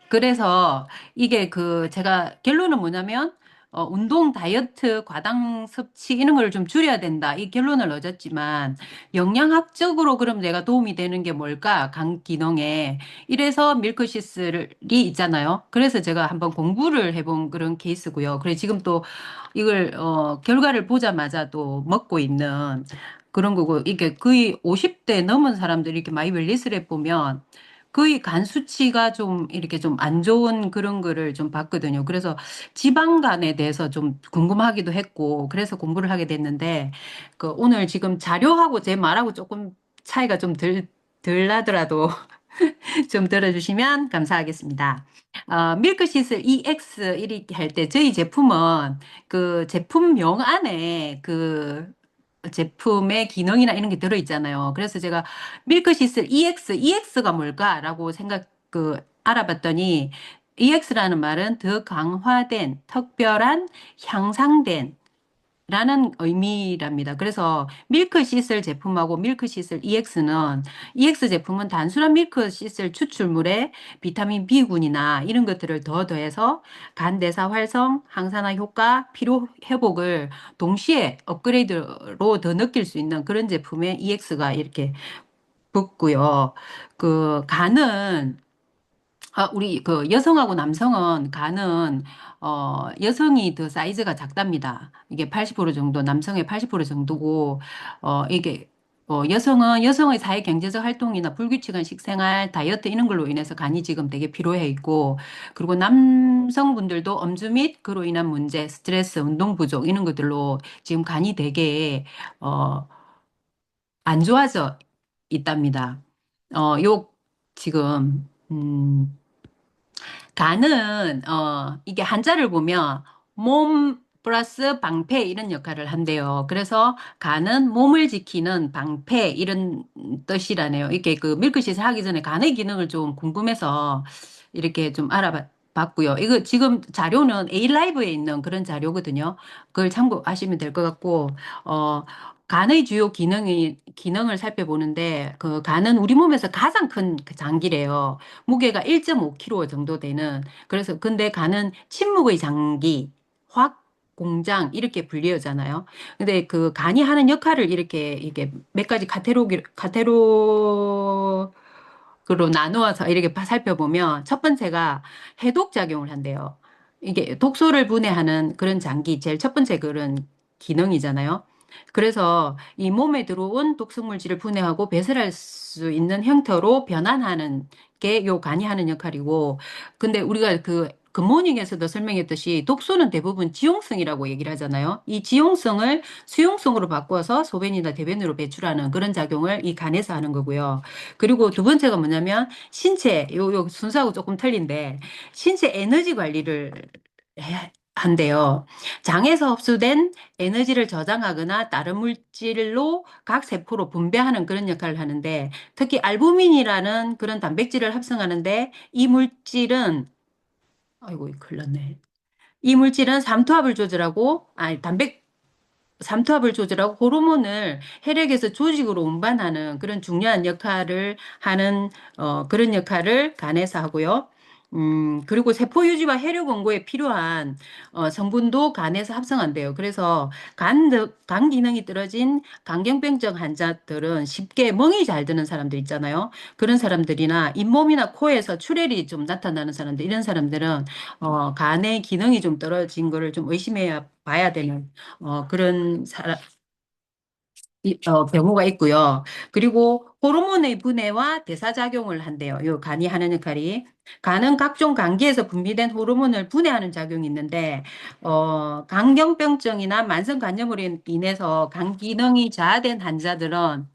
그래서 이게 제가 결론은 뭐냐면 운동 다이어트 과당 섭취 이런 걸 좀 줄여야 된다 이 결론을 얻었지만 영양학적으로 그럼 내가 도움이 되는 게 뭘까 간 기능에 이래서 밀크시슬이 있잖아요. 그래서 제가 한번 공부를 해본 그런 케이스고요. 그래 지금 또 이걸 결과를 보자마자 또 먹고 있는 그런 거고 이게 거의 50대 넘은 사람들이 이렇게 마이웰리스를 보면 거의 간 수치가 좀 이렇게 좀 안 좋은 그런 거를 좀 봤거든요. 그래서 지방간에 대해서 좀 궁금하기도 했고 그래서 공부를 하게 됐는데 오늘 지금 자료하고 제 말하고 조금 차이가 좀 덜 나더라도 좀 들어주시면 감사하겠습니다. 밀크시슬 EX 이렇게 할 때 저희 제품은 그 제품명 안에 제품의 기능이나 이런 게 들어있잖아요. 그래서 제가 밀크시슬 EX가 뭘까라고 알아봤더니 EX라는 말은 더 강화된, 특별한, 향상된 라는 의미랍니다. 그래서 밀크 시슬 제품하고 밀크 시슬 EX는 EX 제품은 단순한 밀크 시슬 추출물에 비타민 B군이나 이런 것들을 더 더해서 간 대사 활성, 항산화 효과, 피로 회복을 동시에 업그레이드로 더 느낄 수 있는 그런 제품에 EX가 이렇게 붙고요. 간은 우리 여성하고 남성은 간은 여성이 더 사이즈가 작답니다. 이게 80% 정도, 남성의 80% 정도고 이게 여성은 여성의 사회 경제적 활동이나 불규칙한 식생활, 다이어트 이런 걸로 인해서 간이 지금 되게 피로해 있고 그리고 남성분들도 엄주 및 그로 인한 문제, 스트레스, 운동 부족 이런 것들로 지금 간이 되게 안 좋아져 있답니다. 지금 간은 이게 한자를 보면 몸 플러스 방패 이런 역할을 한대요. 그래서 간은 몸을 지키는 방패 이런 뜻이라네요. 이렇게 밀크시슬 하기 전에 간의 기능을 좀 궁금해서 이렇게 좀 알아봤고요. 이거 지금 자료는 A라이브에 있는 그런 자료거든요. 그걸 참고하시면 될 것 같고 어 간의 주요 기능을 살펴보는데 간은 우리 몸에서 가장 큰 장기래요. 무게가 1.5kg 정도 되는 그래서 근데 간은 침묵의 장기, 화학 공장 이렇게 분류하잖아요. 근데 간이 하는 역할을 이게 몇 가지 카테고리로 나누어서 이렇게 살펴보면 첫 번째가 해독 작용을 한대요. 이게 독소를 분해하는 그런 장기 제일 첫 번째 그런 기능이잖아요. 그래서 이 몸에 들어온 독성물질을 분해하고 배설할 수 있는 형태로 변환하는 게 요 간이 하는 역할이고, 근데 우리가 굿모닝에서도 설명했듯이 독소는 대부분 지용성이라고 얘기를 하잖아요. 이 지용성을 수용성으로 바꿔서 소변이나 대변으로 배출하는 그런 작용을 이 간에서 하는 거고요. 그리고 두 번째가 뭐냐면 신체, 요 순서하고 조금 틀린데, 신체 에너지 관리를 한대요. 장에서 흡수된 에너지를 저장하거나 다른 물질로 각 세포로 분배하는 그런 역할을 하는데 특히 알부민이라는 그런 단백질을 합성하는데 이 물질은 아이고 큰일 났네. 이 물질은 삼투압을 조절하고 아니 삼투압을 조절하고 호르몬을 혈액에서 조직으로 운반하는 그런 중요한 역할을 하는 그런 역할을 간에서 하고요. 그리고 세포 유지와 혈액 원고에 필요한 성분도 간에서 합성한대요. 그래서 간 기능이 떨어진 간경병증 환자들은 쉽게 멍이 잘 드는 사람들 있잖아요. 그런 사람들이나 잇몸이나 코에서 출혈이 좀 나타나는 사람들, 이런 사람들은 간의 기능이 좀 떨어진 거를 좀 의심해야 봐야 되는 그런 경우가 있고요. 그리고 호르몬의 분해와 대사작용을 한대요. 요 간이 하는 역할이. 간은 각종 간기에서 분비된 호르몬을 분해하는 작용이 있는데, 간경병증이나 만성 간염으로 인해서 간 기능이 저하된 환자들은,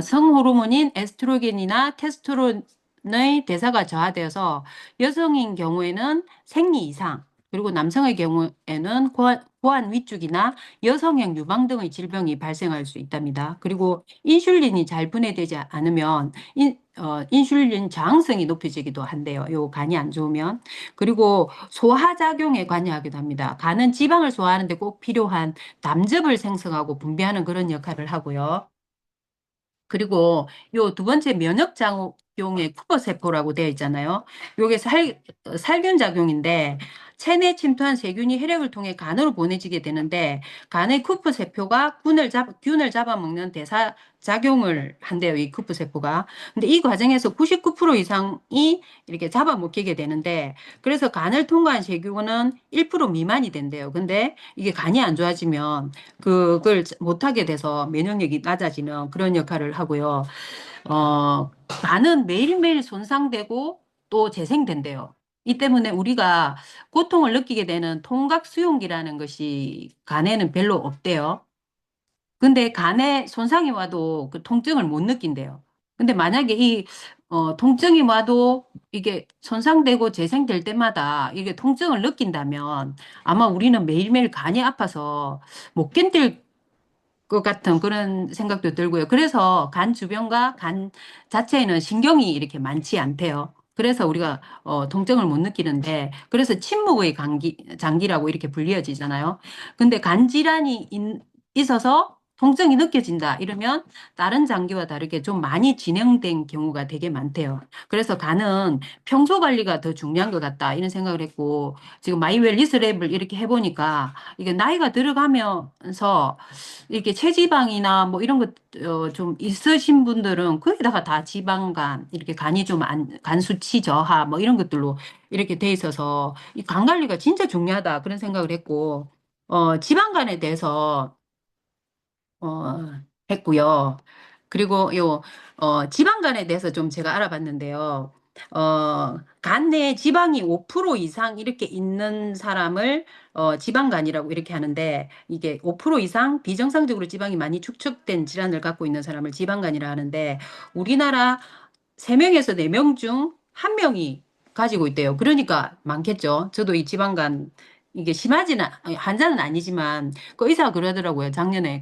성호르몬인 에스트로겐이나 테스토스테론의 대사가 저하되어서 여성인 경우에는 생리 이상, 그리고 남성의 경우에는 고환 위축이나 여성형 유방 등의 질병이 발생할 수 있답니다. 그리고 인슐린이 잘 분해되지 않으면 인슐린 저항성이 높아지기도 한대요. 요 간이 안 좋으면. 그리고 소화작용에 관여하기도 합니다. 간은 지방을 소화하는데 꼭 필요한 담즙을 생성하고 분비하는 그런 역할을 하고요. 그리고 요 두 번째 면역작용의 쿠퍼세포라고 되어 있잖아요. 요게 살균 작용인데 체내에 침투한 세균이 혈액을 통해 간으로 보내지게 되는데 간의 쿠퍼세포가 균을 잡아먹는 대사 작용을 한대요. 이 쿠퍼세포가. 근데 이 과정에서 99% 이상이 이렇게 잡아먹히게 되는데 그래서 간을 통과한 세균은 1% 미만이 된대요. 근데 이게 간이 안 좋아지면 그걸 못하게 돼서 면역력이 낮아지는 그런 역할을 하고요. 간은 매일매일 손상되고 또 재생된대요. 이 때문에 우리가 고통을 느끼게 되는 통각수용기라는 것이 간에는 별로 없대요. 근데 간에 손상이 와도 그 통증을 못 느낀대요. 근데 만약에 통증이 와도 이게 손상되고 재생될 때마다 이게 통증을 느낀다면 아마 우리는 매일매일 간이 아파서 못 견딜 것 같은 그런 생각도 들고요. 그래서 간 주변과 간 자체에는 신경이 이렇게 많지 않대요. 그래서 우리가 통증을 못 느끼는데 그래서 침묵의 장기라고 이렇게 불리어지잖아요. 근데 간 질환이 있어서 통증이 느껴진다 이러면 다른 장기와 다르게 좀 많이 진행된 경우가 되게 많대요. 그래서 간은 평소 관리가 더 중요한 것 같다 이런 생각을 했고 지금 마이웰리스 랩을 이렇게 해보니까 이게 나이가 들어가면서 이렇게 체지방이나 뭐 이런 것 좀 있으신 분들은 거기다가 다 지방간 이렇게 간이 좀 간 수치 저하 뭐 이런 것들로 이렇게 돼 있어서 이 간 관리가 진짜 중요하다 그런 생각을 했고 지방간에 대해서 했고요. 그리고 지방간에 대해서 좀 제가 알아봤는데요. 간 내에 지방이 5% 이상 이렇게 있는 사람을 지방간이라고 이렇게 하는데 이게 5% 이상 비정상적으로 지방이 많이 축적된 질환을 갖고 있는 사람을 지방간이라 하는데 우리나라 3명에서 4명 중 1명이 가지고 있대요. 그러니까 많겠죠. 저도 이 지방간 이게 심하지는 환자는 아니지만 그 의사가 그러더라고요. 작년에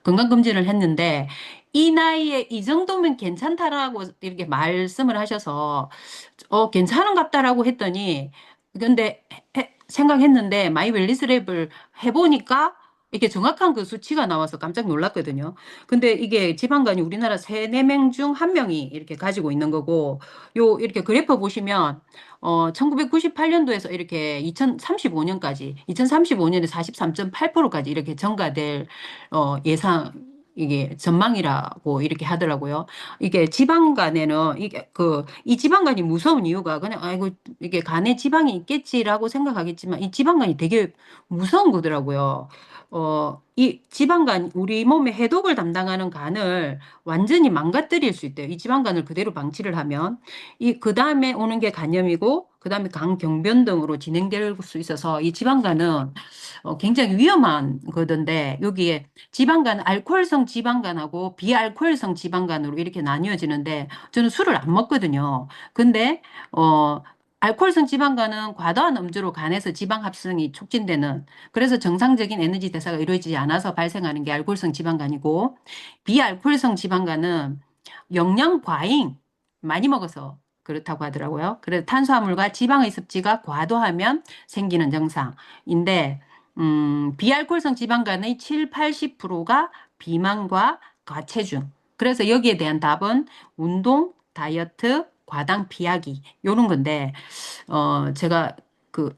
건강검진을 했는데 이 나이에 이 정도면 괜찮다라고 이렇게 말씀을 하셔서 괜찮은갑다라고 했더니 근데 생각했는데 마이 웰리스 랩을 해보니까 이게 정확한 그 수치가 나와서 깜짝 놀랐거든요. 근데 이게 지방간이 우리나라 3, 4명 중 1명이 이렇게 가지고 있는 거고 이렇게 그래프 보시면 1998년도에서 이렇게 2035년까지 2035년에 43.8%까지 이렇게 증가될 예상 이게 전망이라고 이렇게 하더라고요. 이게 지방간에는 이 지방간이 무서운 이유가 그냥 아이고 이게 간에 지방이 있겠지라고 생각하겠지만 이 지방간이 되게 무서운 거더라고요. 이 지방간 우리 몸의 해독을 담당하는 간을 완전히 망가뜨릴 수 있대요. 이 지방간을 그대로 방치를 하면 그 다음에 오는 게 간염이고 그 다음에 간경변 등으로 진행될 수 있어서 이 지방간은 굉장히 위험한 거던데 여기에 지방간 알코올성 지방간하고 비알코올성 지방간으로 이렇게 나뉘어지는데 저는 술을 안 먹거든요. 근데 알코올성 지방간은 과도한 음주로 간에서 지방 합성이 촉진되는 그래서 정상적인 에너지 대사가 이루어지지 않아서 발생하는 게 알코올성 지방간이고 비알코올성 지방간은 영양 과잉 많이 먹어서 그렇다고 하더라고요. 그래서 탄수화물과 지방의 섭취가 과도하면 생기는 증상인데 비알코올성 지방간의 7, 80%가 비만과 과체중. 그래서 여기에 대한 답은 운동, 다이어트, 과당 피하기 요런 건데 제가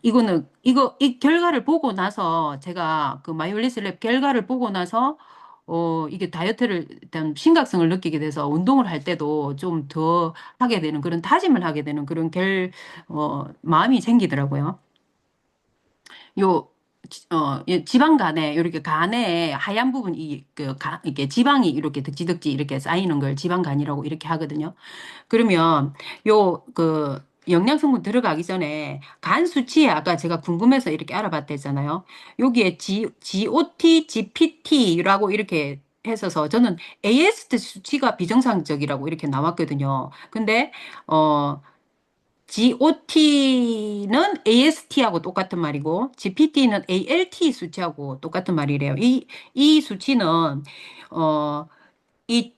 이 결과를 보고 나서 제가 그 마이올리스 랩 결과를 보고 나서 이게 다이어트를 일단 심각성을 느끼게 돼서 운동을 할 때도 좀 더 하게 되는 그런 다짐을 하게 되는 그런 마음이 생기더라고요. 요 이 지방간에 이렇게 간에 하얀 부분 이게 지방이 이렇게 득지득지 이렇게 쌓이는 걸 지방간이라고 이렇게 하거든요. 그러면 요 영양성분 들어가기 전에 간 수치에 아까 제가 궁금해서 이렇게 알아봤댔잖아요. 여기에 GOT, GPT라고 이렇게 했어서 저는 AST 수치가 비정상적이라고 이렇게 나왔거든요. 근데 어 GOT는 AST하고 똑같은 말이고, GPT는 ALT 수치하고 똑같은 말이래요. 이 수치는, 어, 이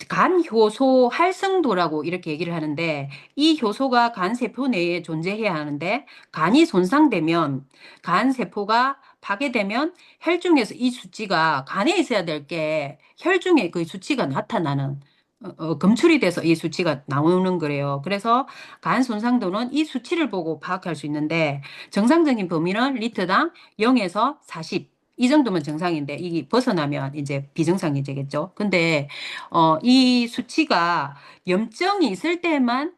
간 효소 활성도라고 이렇게 얘기를 하는데, 이 효소가 간 세포 내에 존재해야 하는데, 간이 손상되면, 간 세포가 파괴되면 혈중에서 이 수치가 간에 있어야 될 게 혈중에 그 수치가 나타나는 검출이 돼서 이 수치가 나오는 거래요. 그래서 간 손상도는 이 수치를 보고 파악할 수 있는데 정상적인 범위는 리터당 0에서 40. 이 정도면 정상인데 이게 벗어나면 이제 비정상이 되겠죠. 근데 이 수치가 염증이 있을 때만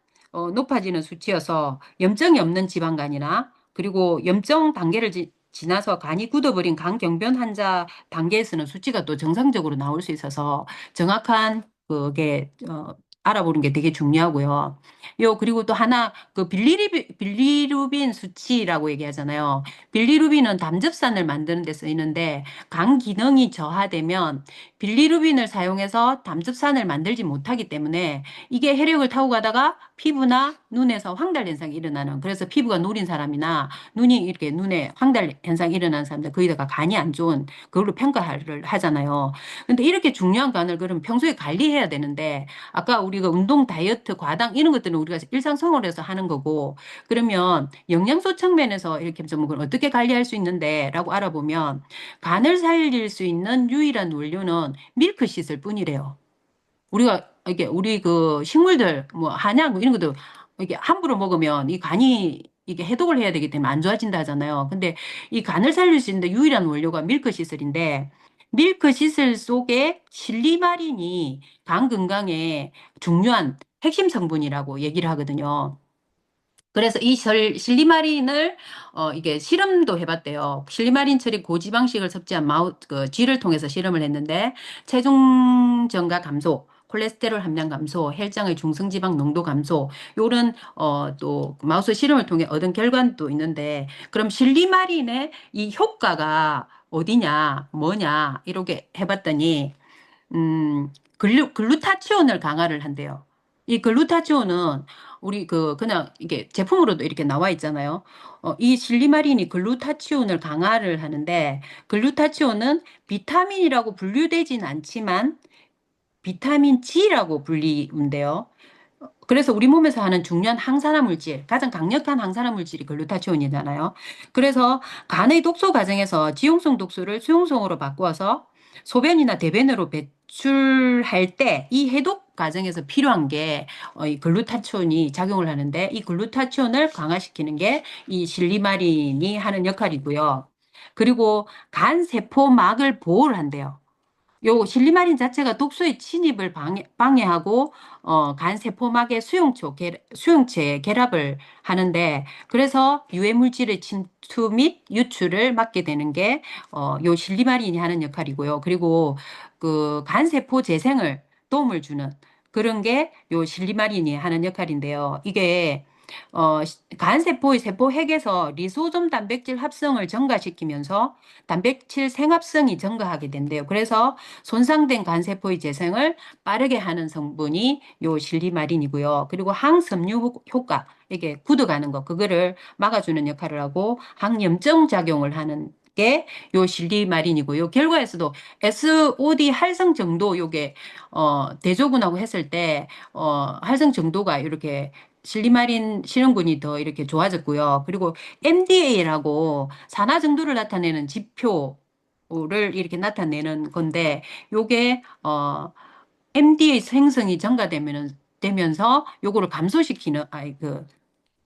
높아지는 수치여서 염증이 없는 지방간이나 그리고 염증 단계를 지나서 간이 굳어버린 간경변 환자 단계에서는 수치가 또 정상적으로 나올 수 있어서 정확한 그게 알아보는 게 되게 중요하고요. 그리고 또 하나 그 빌리루빈 수치라고 얘기하잖아요. 빌리루빈은 담즙산을 만드는 데 쓰이는데 간 기능이 저하되면 빌리루빈을 사용해서 담즙산을 만들지 못하기 때문에 이게 혈액을 타고 가다가 피부나 눈에서 황달 현상이 일어나는, 그래서 피부가 노린 사람이나 눈이 이렇게 눈에 황달 현상이 일어나는 사람들 거기다가 간이 안 좋은 그걸로 평가를 하잖아요. 근데 이렇게 중요한 간을 그럼 평소에 관리해야 되는데 아까 우리가 운동, 다이어트, 과당 이런 것들은 우리가 일상생활에서 하는 거고, 그러면 영양소 측면에서 이렇게 좀 그걸 어떻게 관리할 수 있는데 라고 알아보면 간을 살릴 수 있는 유일한 원료는 밀크시슬 뿐이래요. 우리가 이게 우리 그 식물들 뭐 한약 뭐 이런 것도 이게 함부로 먹으면 이 간이 이게 해독을 해야 되기 때문에 안 좋아진다 하잖아요. 근데 이 간을 살릴 수 있는 유일한 원료가 밀크시슬인데 밀크시슬 속에 실리마린이 간 건강에 중요한 핵심 성분이라고 얘기를 하거든요. 그래서 이 실리마린을 이게 실험도 해봤대요. 실리마린 처리 고지방식을 섭취한 쥐를 통해서 실험을 했는데 체중 증가 감소, 콜레스테롤 함량 감소, 혈장의 중성지방 농도 감소, 요런 또 마우스 실험을 통해 얻은 결과도 있는데, 그럼 실리마린의 이 효과가 어디냐, 뭐냐 이렇게 해봤더니 글루타치온을 강화를 한대요. 이 글루타치온은 우리 그냥 이게 제품으로도 이렇게 나와 있잖아요. 이 실리마린이 글루타치온을 강화를 하는데 글루타치온은 비타민이라고 분류되진 않지만 비타민 G라고 불리는데요. 그래서 우리 몸에서 하는 중요한 항산화 물질, 가장 강력한 항산화 물질이 글루타치온이잖아요. 그래서 간의 독소 과정에서 지용성 독소를 수용성으로 바꾸어서 소변이나 대변으로 배출할 때 이 해독 과정에서 필요한 게 이 글루타치온이 작용을 하는데 이 글루타치온을 강화시키는 게 이 실리마린이 하는 역할이고요. 그리고 간 세포막을 보호를 한대요. 요 실리마린 자체가 독소의 침입을 방해하고 간 세포막의 수용체에 결합을 하는데, 그래서 유해 물질의 침투 및 유출을 막게 되는 게 요 실리마린이 하는 역할이고요. 그리고 그 간 세포 재생을 도움을 주는 그런 게 요 실리마린이 하는 역할인데요. 이게 간세포의 세포핵에서 리소솜 단백질 합성을 증가시키면서 단백질 생합성이 증가하게 된대요. 그래서 손상된 간세포의 재생을 빠르게 하는 성분이 요 실리마린이고요. 그리고 항섬유 효과, 이게 굳어가는 거, 그거를 막아주는 역할을 하고 항염증 작용을 하는 게 요 실리마린이고요. 결과에서도 SOD 활성 정도 요게 대조군하고 했을 때 활성 정도가 이렇게 실리마린 실험군이 더 이렇게 좋아졌고요. 그리고 MDA라고 산화 정도를 나타내는 지표를 이렇게 나타내는 건데 요게 MDA 생성이 되면서 요거를 감소시키는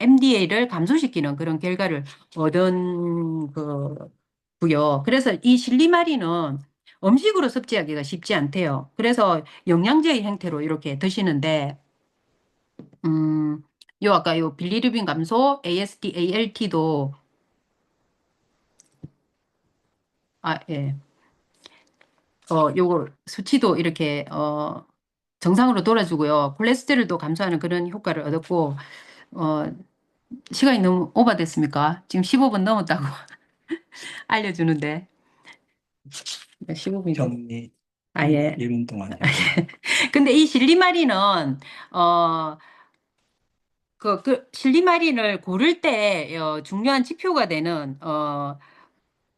MDA를 감소시키는 그런 결과를 얻은 고요. 그래서 이 실리마린은 음식으로 섭취하기가 쉽지 않대요. 그래서 영양제의 형태로 이렇게 드시는데 음, 아까 요 빌리루빈 감소, AST, ALT도 예. 요거 수치도 이렇게, 정상으로 돌아주고요. 콜레스테롤도 감소하는 그런 효과를 얻었고, 어, 시간이 너무 오버됐습니까? 지금 15분 넘었다고 알려주는데. 15분이 형이 예. 1분 동안 해보세요. 근데 이 실리마린은, 어, 실리마린을 고를 때, 중요한 지표가 되는,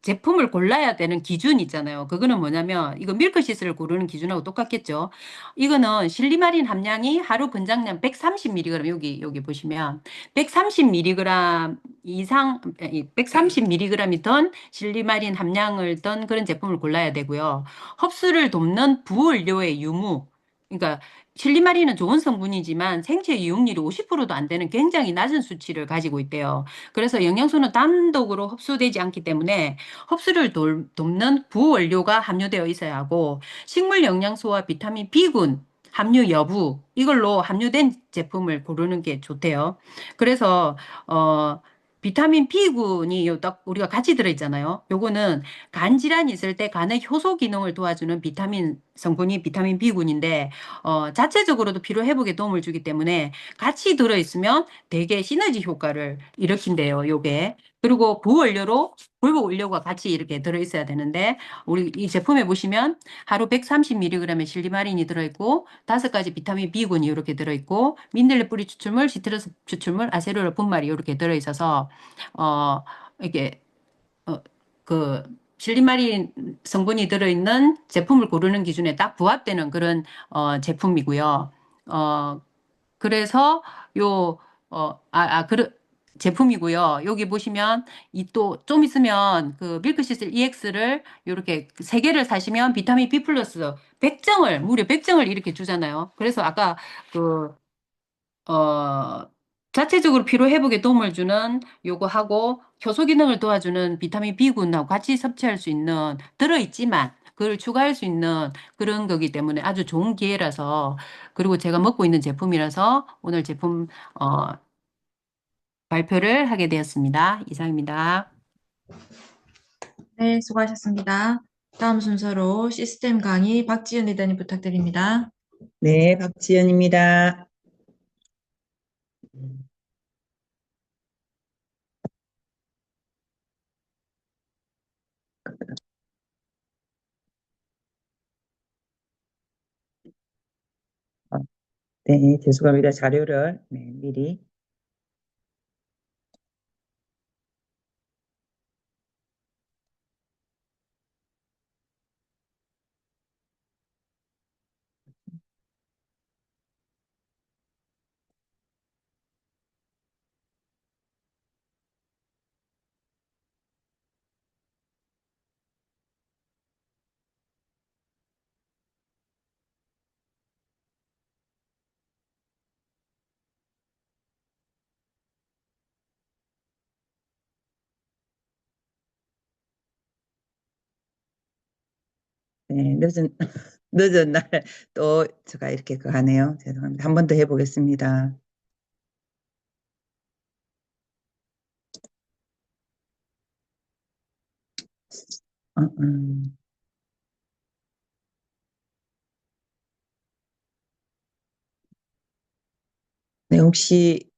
제품을 골라야 되는 기준 있잖아요. 그거는 뭐냐면 이거 밀크시슬을 고르는 기준하고 똑같겠죠. 이거는 실리마린 함량이 하루 권장량 130mg 여기 보시면 130mg 이상 130mg이 던 실리마린 함량을 던 그런 제품을 골라야 되고요. 흡수를 돕는 부원료의 유무 그러니까 실리마린은 좋은 성분이지만 생체 이용률이 50%도 안 되는 굉장히 낮은 수치를 가지고 있대요. 그래서 영양소는 단독으로 흡수되지 않기 때문에 흡수를 돕는 부원료가 함유되어 있어야 하고 식물 영양소와 비타민 B군 함유 여부 이걸로 함유된 제품을 고르는 게 좋대요. 그래서 비타민 B군이 딱 우리가 같이 들어있잖아요. 요거는 간 질환이 있을 때 간의 효소 기능을 도와주는 비타민 성분이 비타민 B군인데 자체적으로도 피로 회복에 도움을 주기 때문에 같이 들어있으면 되게 시너지 효과를 일으킨대요. 요게. 그리고 부원료로 골고 원료가 같이 이렇게 들어있어야 되는데 우리 이 제품에 보시면 하루 130mg의 실리마린이 들어있고 5가지 비타민 B군이 이렇게 들어있고 민들레 뿌리 추출물, 시트러스 추출물, 아세로라 분말이 이렇게 들어있어서 이게 어, 그 실리마린 성분이 들어있는 제품을 고르는 기준에 딱 부합되는 그런 제품이고요. 어, 그래서 요, 제품이고요. 여기 보시면 이 또 좀 있으면 그 밀크시슬 EX를 이렇게 세 개를 사시면 비타민 B 플러스 100정을, 무려 100정을 이렇게 주잖아요. 그래서 아까 그, 어, 자체적으로 피로 회복에 도움을 주는 요거 하고 효소 기능을 도와주는 비타민 B군하고 같이 섭취할 수 있는 들어있지만 그걸 추가할 수 있는 그런 거기 때문에 아주 좋은 기회라서 그리고 제가 먹고 있는 제품이라서 오늘 제품 발표를 하게 되었습니다. 이상입니다. 네, 수고하셨습니다. 다음 순서로 시스템 강의 박지연 리더님 부탁드립니다. 네, 박지연입니다. 어, 네, 죄송합니다. 자료를 미리. 네, 늦은 날 또 제가 이렇게 하네요. 죄송합니다. 한 번 더 해보겠습니다. 어, 네, 혹시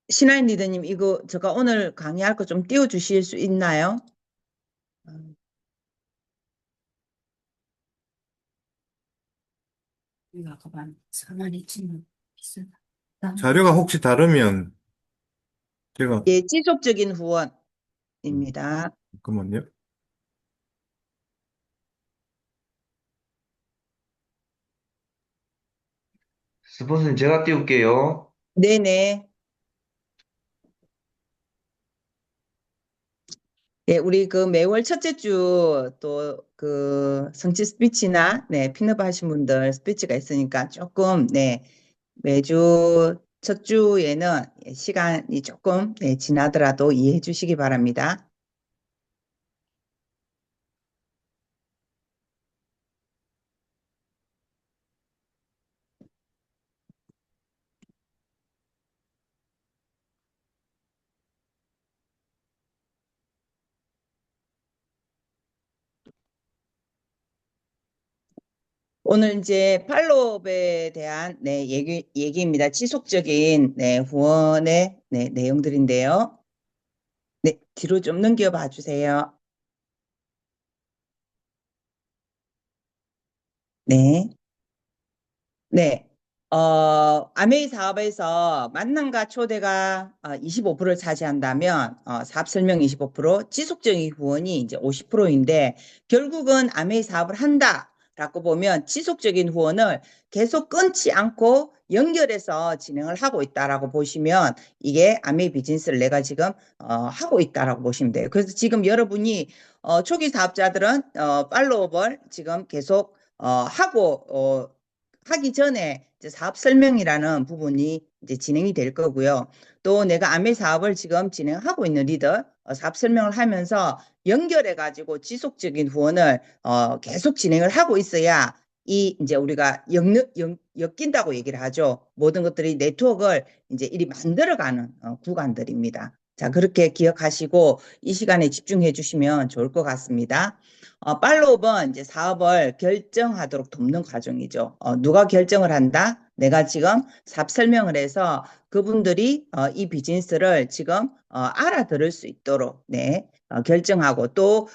신하인 리더님 이거 제가 오늘 강의할 거 좀 띄워주실 수 있나요? 자료가 혹시 다르면 제가 예, 지속적인 후원입니다. 잠깐만요. 스폰서님 제가 띄울게요. 네네. 예, 우리 그 매월 첫째 주 또 그 성취 스피치나 네, 핀업 하신 분들 스피치가 있으니까 조금 네, 매주 첫 주에는 시간이 조금 네, 지나더라도 이해해 주시기 바랍니다. 오늘 이제 팔로업에 대한 얘기입니다. 지속적인 후원의 내용들인데요. 네, 뒤로 좀 넘겨봐 주세요. 네. 네. 아메이 사업에서 만남과 초대가 25%를 차지한다면 사업 설명 25%, 지속적인 후원이 이제 50%인데 결국은 아메이 사업을 한다라고 보면 지속적인 후원을 계속 끊지 않고 연결해서 진행을 하고 있다라고 보시면 이게 아메이 비즈니스를 내가 지금 하고 있다라고 보시면 돼요. 그래서 지금 여러분이 초기 사업자들은 팔로업을 지금 계속 하기 전에 이제 사업 설명이라는 부분이 이제 진행이 될 거고요. 또 내가 아메 사업을 지금 진행하고 있는 리더 사업 설명을 하면서 연결해 가지고 지속적인 후원을 계속 진행을 하고 있어야 이 이제 우리가 엮인다고 얘기를 하죠. 모든 것들이 네트워크를 이제 이리 만들어가는 구간들입니다. 자, 그렇게 기억하시고 이 시간에 집중해 주시면 좋을 것 같습니다. 팔로업은 이제 사업을 결정하도록 돕는 과정이죠. 누가 결정을 한다? 내가 지금 사업 설명을 해서 그분들이 이 비즈니스를 지금 알아들을 수 있도록 결정하고 또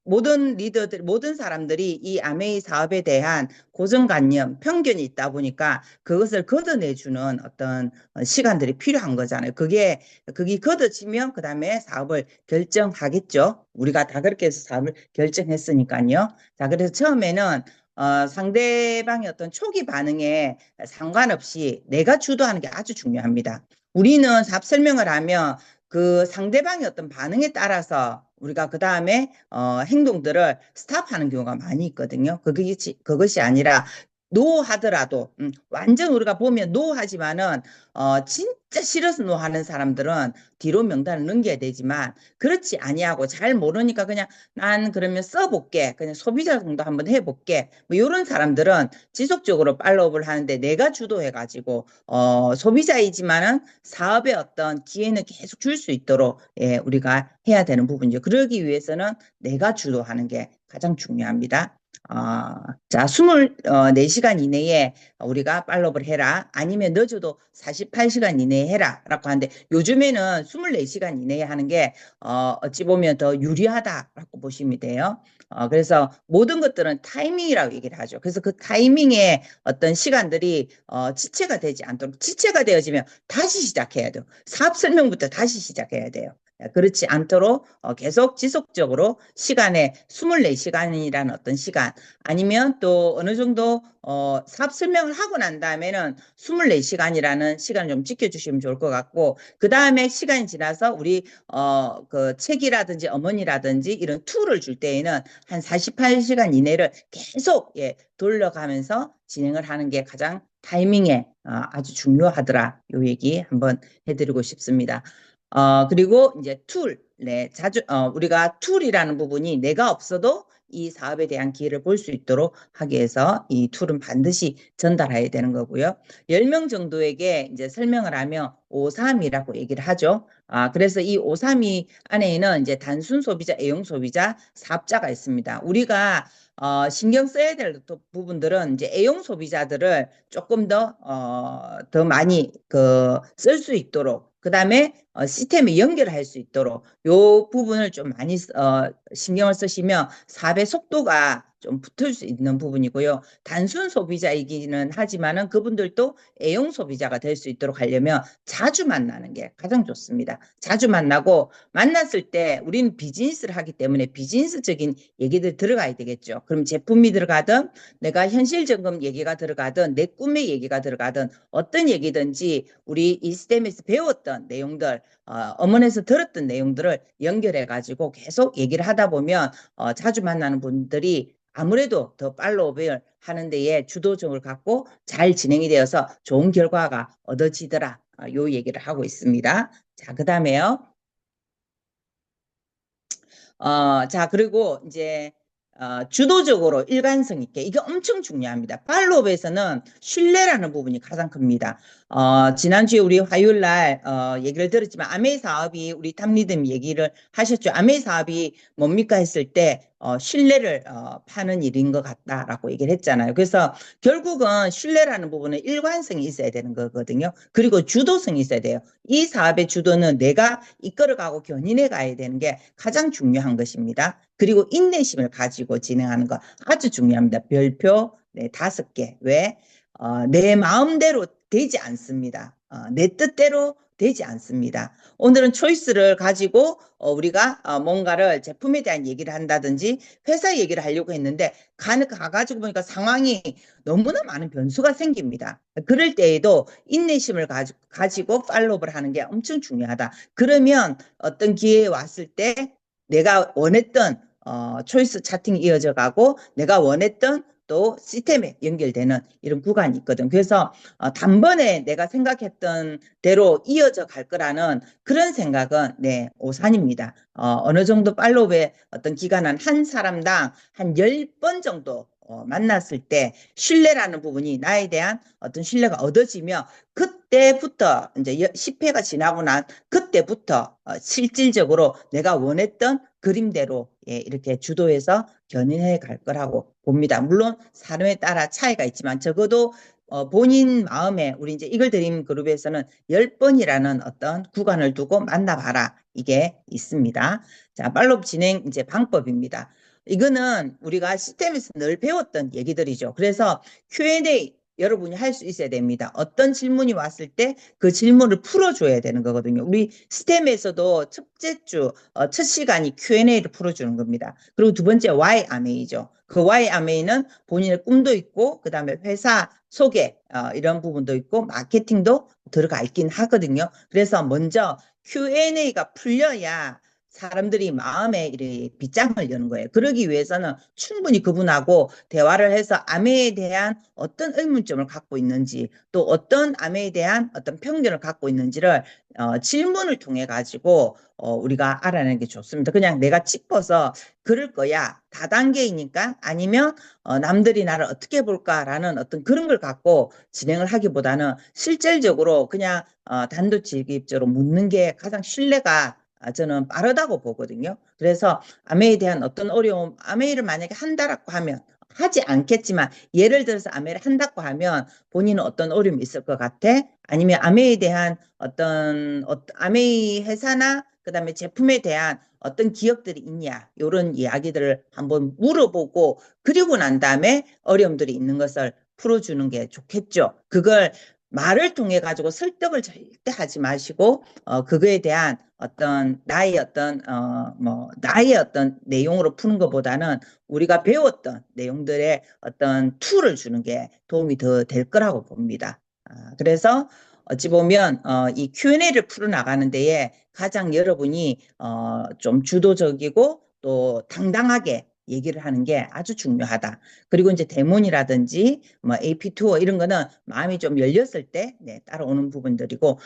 모든 리더들, 모든 사람들이 이 아메이 사업에 대한 고정관념, 편견이 있다 보니까 그것을 걷어내주는 어떤 시간들이 필요한 거잖아요. 그게 걷어지면 그 다음에 사업을 결정하겠죠. 우리가 다 그렇게 해서 사업을 결정했으니까요. 자, 그래서 처음에는 상대방의 어떤 초기 반응에 상관없이 내가 주도하는 게 아주 중요합니다. 우리는 사업 설명을 하면 그 상대방의 어떤 반응에 따라서 우리가 그 다음에 행동들을 스탑하는 경우가 많이 있거든요. 그것이 아니라 노 하더라도 완전 우리가 보면 노 하지만은 진짜 싫어서 노 하는 사람들은 뒤로 명단을 넘겨야 되지만 그렇지 아니하고 잘 모르니까 그냥 난 그러면 써볼게. 그냥 소비자 정도 한번 해볼게. 뭐 이런 사람들은 지속적으로 팔로우업을 하는데 내가 주도해가지고 소비자이지만은 사업의 어떤 기회는 계속 줄 수 있도록 우리가 해야 되는 부분이죠. 그러기 위해서는 내가 주도하는 게 가장 중요합니다. 자, 24시간 이내에 우리가 팔로우업을 해라. 아니면 늦어도 48시간 이내에 해라. 라고 하는데 요즘에는 24시간 이내에 하는 게 어찌 보면 더 유리하다라고 보시면 돼요. 그래서 모든 것들은 타이밍이라고 얘기를 하죠. 그래서 그 타이밍에 어떤 시간들이 지체가 되지 않도록 지체가 되어지면 다시 시작해야 돼요. 사업 설명부터 다시 시작해야 돼요. 그렇지 않도록 계속 지속적으로 시간에 24시간이라는 어떤 시간 아니면 또 어느 정도 사업 설명을 하고 난 다음에는 24시간이라는 시간을 좀 지켜주시면 좋을 것 같고 그 다음에 시간이 지나서 우리 그 책이라든지 어머니라든지 이런 툴을 줄 때에는 한 48시간 이내를 계속 돌려가면서 진행을 하는 게 가장 타이밍에 아주 중요하더라. 요 얘기 한번 해드리고 싶습니다. 그리고 이제 툴, 우리가 툴이라는 부분이 내가 없어도 이 사업에 대한 기회를 볼 수 있도록 하기 위해서 이 툴은 반드시 전달해야 되는 거고요. 10명 정도에게 이제 설명을 하면 532라고 얘기를 하죠. 그래서 이 532 안에는 이제 단순 소비자, 애용 소비자, 사업자가 있습니다. 우리가 신경 써야 될 부분들은 이제 애용 소비자들을 조금 더 많이 쓸 수 있도록 그 다음에 시스템에 연결할 수 있도록 요 부분을 좀 많이 신경을 쓰시면 사업의 속도가 좀 붙을 수 있는 부분이고요. 단순 소비자이기는 하지만은 그분들도 애용 소비자가 될 수 있도록 하려면 자주 만나는 게 가장 좋습니다. 자주 만나고 만났을 때 우리는 비즈니스를 하기 때문에 비즈니스적인 얘기들 들어가야 되겠죠. 그럼 제품이 들어가든 내가 현실적인 얘기가 들어가든 내 꿈의 얘기가 들어가든 어떤 얘기든지 우리 이 시스템에서 배웠던 내용들 어머니에서 들었던 내용들을 연결해 가지고 계속 얘기를 하다 보면 자주 만나는 분들이 아무래도 더 팔로우업을 하는 데에 주도적을 갖고 잘 진행이 되어서 좋은 결과가 얻어지더라. 요 얘기를 하고 있습니다. 자, 그 다음에요. 자, 그리고 이제 주도적으로 일관성 있게 이게 엄청 중요합니다. 팔로업에서는 신뢰라는 부분이 가장 큽니다. 지난주에 우리 화요일 날, 얘기를 들었지만, 아메이 사업이 우리 탐리듬 얘기를 하셨죠. 아메이 사업이 뭡니까 했을 때, 신뢰를, 파는 일인 것 같다라고 얘기를 했잖아요. 그래서 결국은 신뢰라는 부분은 일관성이 있어야 되는 거거든요. 그리고 주도성이 있어야 돼요. 이 사업의 주도는 내가 이끌어가고 견인해 가야 되는 게 가장 중요한 것입니다. 그리고 인내심을 가지고 진행하는 거 아주 중요합니다. 별표, 네, 5개. 왜? 내 마음대로 되지 않습니다. 내 뜻대로 되지 않습니다. 오늘은 초이스를 가지고 우리가 뭔가를 제품에 대한 얘기를 한다든지 회사 얘기를 하려고 했는데 가가지고 보니까 상황이 너무나 많은 변수가 생깁니다. 그럴 때에도 인내심을 가지고 팔로우를 하는 게 엄청 중요하다. 그러면 어떤 기회에 왔을 때 내가 원했던 초이스 차팅이 이어져 가고 내가 원했던 또 시스템에 연결되는 이런 구간이 있거든. 그래서 단번에 내가 생각했던 대로 이어져 갈 거라는 그런 생각은 네, 오산입니다. 어느 정도 팔로우의 어떤 기간은 한 사람당 한 10번 정도 만났을 때 신뢰라는 부분이 나에 대한 어떤 신뢰가 얻어지며 그때부터 이제 10회가 지나고 난 그때부터 실질적으로 내가 원했던 그림대로 예, 이렇게 주도해서 견인해 갈 거라고 봅니다. 물론 사람에 따라 차이가 있지만 적어도 본인 마음에 우리 이제 이글 드림 그룹에서는 10번이라는 어떤 구간을 두고 만나봐라 이게 있습니다. 자, 팔로우 진행 이제 방법입니다. 이거는 우리가 시스템에서 늘 배웠던 얘기들이죠. 그래서 Q&A 여러분이 할 수 있어야 됩니다. 어떤 질문이 왔을 때 그 질문을 풀어줘야 되는 거거든요. 우리 스템에서도 첫째 주, 첫 시간이 Q&A를 풀어주는 겁니다. 그리고 두 번째 YMA죠. 그 YMA는 본인의 꿈도 있고, 그 다음에 회사 소개, 이런 부분도 있고, 마케팅도 들어가 있긴 하거든요. 그래서 먼저 Q&A가 풀려야 사람들이 마음에 이렇게 빗장을 여는 거예요. 그러기 위해서는 충분히 그분하고 대화를 해서 아메에 대한 어떤 의문점을 갖고 있는지 또 어떤 아메에 대한 어떤 편견을 갖고 있는지를 질문을 통해 가지고 우리가 알아내는 게 좋습니다. 그냥 내가 짚어서 그럴 거야 다단계이니까 아니면 남들이 나를 어떻게 볼까라는 어떤 그런 걸 갖고 진행을 하기보다는 실질적으로 그냥 단도직입적으로 묻는 게 가장 신뢰가 저는 빠르다고 보거든요. 그래서 아메에 대한 어떤 어려움, 아메를 만약에 한다라고 하면 하지 않겠지만 예를 들어서 아메를 한다고 하면 본인은 어떤 어려움이 있을 것 같아? 아니면 아메에 대한 어떤 아메 회사나 그다음에 제품에 대한 어떤 기억들이 있냐? 이런 이야기들을 한번 물어보고 그리고 난 다음에 어려움들이 있는 것을 풀어주는 게 좋겠죠. 그걸 말을 통해 가지고 설득을 절대 하지 마시고 그거에 대한 어떤 나의 어떤 나의 어떤 내용으로 푸는 것보다는 우리가 배웠던 내용들의 어떤 툴을 주는 게 도움이 더 될 거라고 봅니다. 그래서 어찌 보면 이 Q&A를 풀어 나가는 데에 가장 여러분이 좀 주도적이고 또 당당하게 얘기를 하는 게 아주 중요하다. 그리고 이제 데몬이라든지 뭐 AP 투어 이런 거는 마음이 좀 열렸을 때 네, 따라오는 부분들이고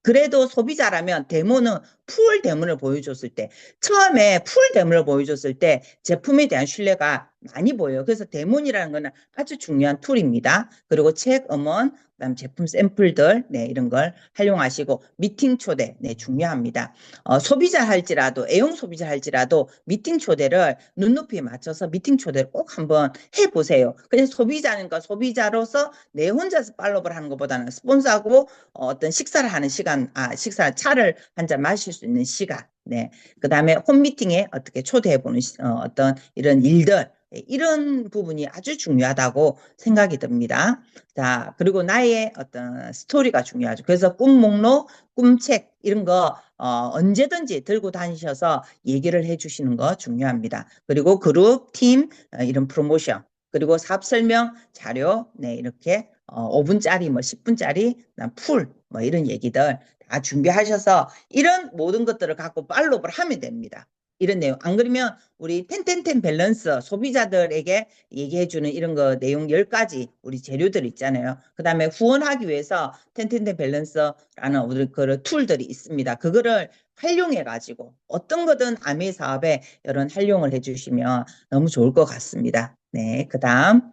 그래도 소비자라면 데모는 풀 데모를 보여줬을 때 처음에 풀 데모를 보여줬을 때 제품에 대한 신뢰가 많이 보여요. 그래서 데몬이라는 거는 아주 중요한 툴입니다. 그리고 책 음원 그다음 제품 샘플들 네, 이런 걸 활용하시고 미팅 초대 네, 중요합니다. 소비자 할지라도 애용 소비자 할지라도 미팅 초대를 눈높이에 맞춰서 미팅 초대를 꼭 한번 해보세요. 그냥 소비자니까 소비자로서 내 혼자서 팔로우를 하는 것보다는 스폰서하고 어떤 식사를 하는 시간, 식사 차를 한 잔 마실 수 있는 시간, 네. 그 다음에 홈미팅에 어떻게 초대해보는 어떤 이런 일들, 이런 부분이 아주 중요하다고 생각이 듭니다. 자, 그리고 나의 어떤 스토리가 중요하죠. 그래서 꿈 목록, 꿈책, 이런 거, 언제든지 들고 다니셔서 얘기를 해주시는 거 중요합니다. 그리고 그룹, 팀, 이런 프로모션. 그리고 사업 설명 자료, 네, 이렇게 5분짜리, 뭐 10분짜리, 풀, 뭐 이런 얘기들 다 준비하셔서 이런 모든 것들을 갖고 팔로우를 하면 됩니다. 이런 내용. 안 그러면 우리 텐텐텐 밸런스 소비자들에게 얘기해주는 이런 거 내용 10가지 우리 재료들 있잖아요. 그 다음에 후원하기 위해서 텐텐텐 밸런스라는 우리 그 툴들이 있습니다. 그거를 활용해 가지고 어떤 거든 아미 사업에 이런 활용을 해주시면 너무 좋을 것 같습니다. 네, 그 다음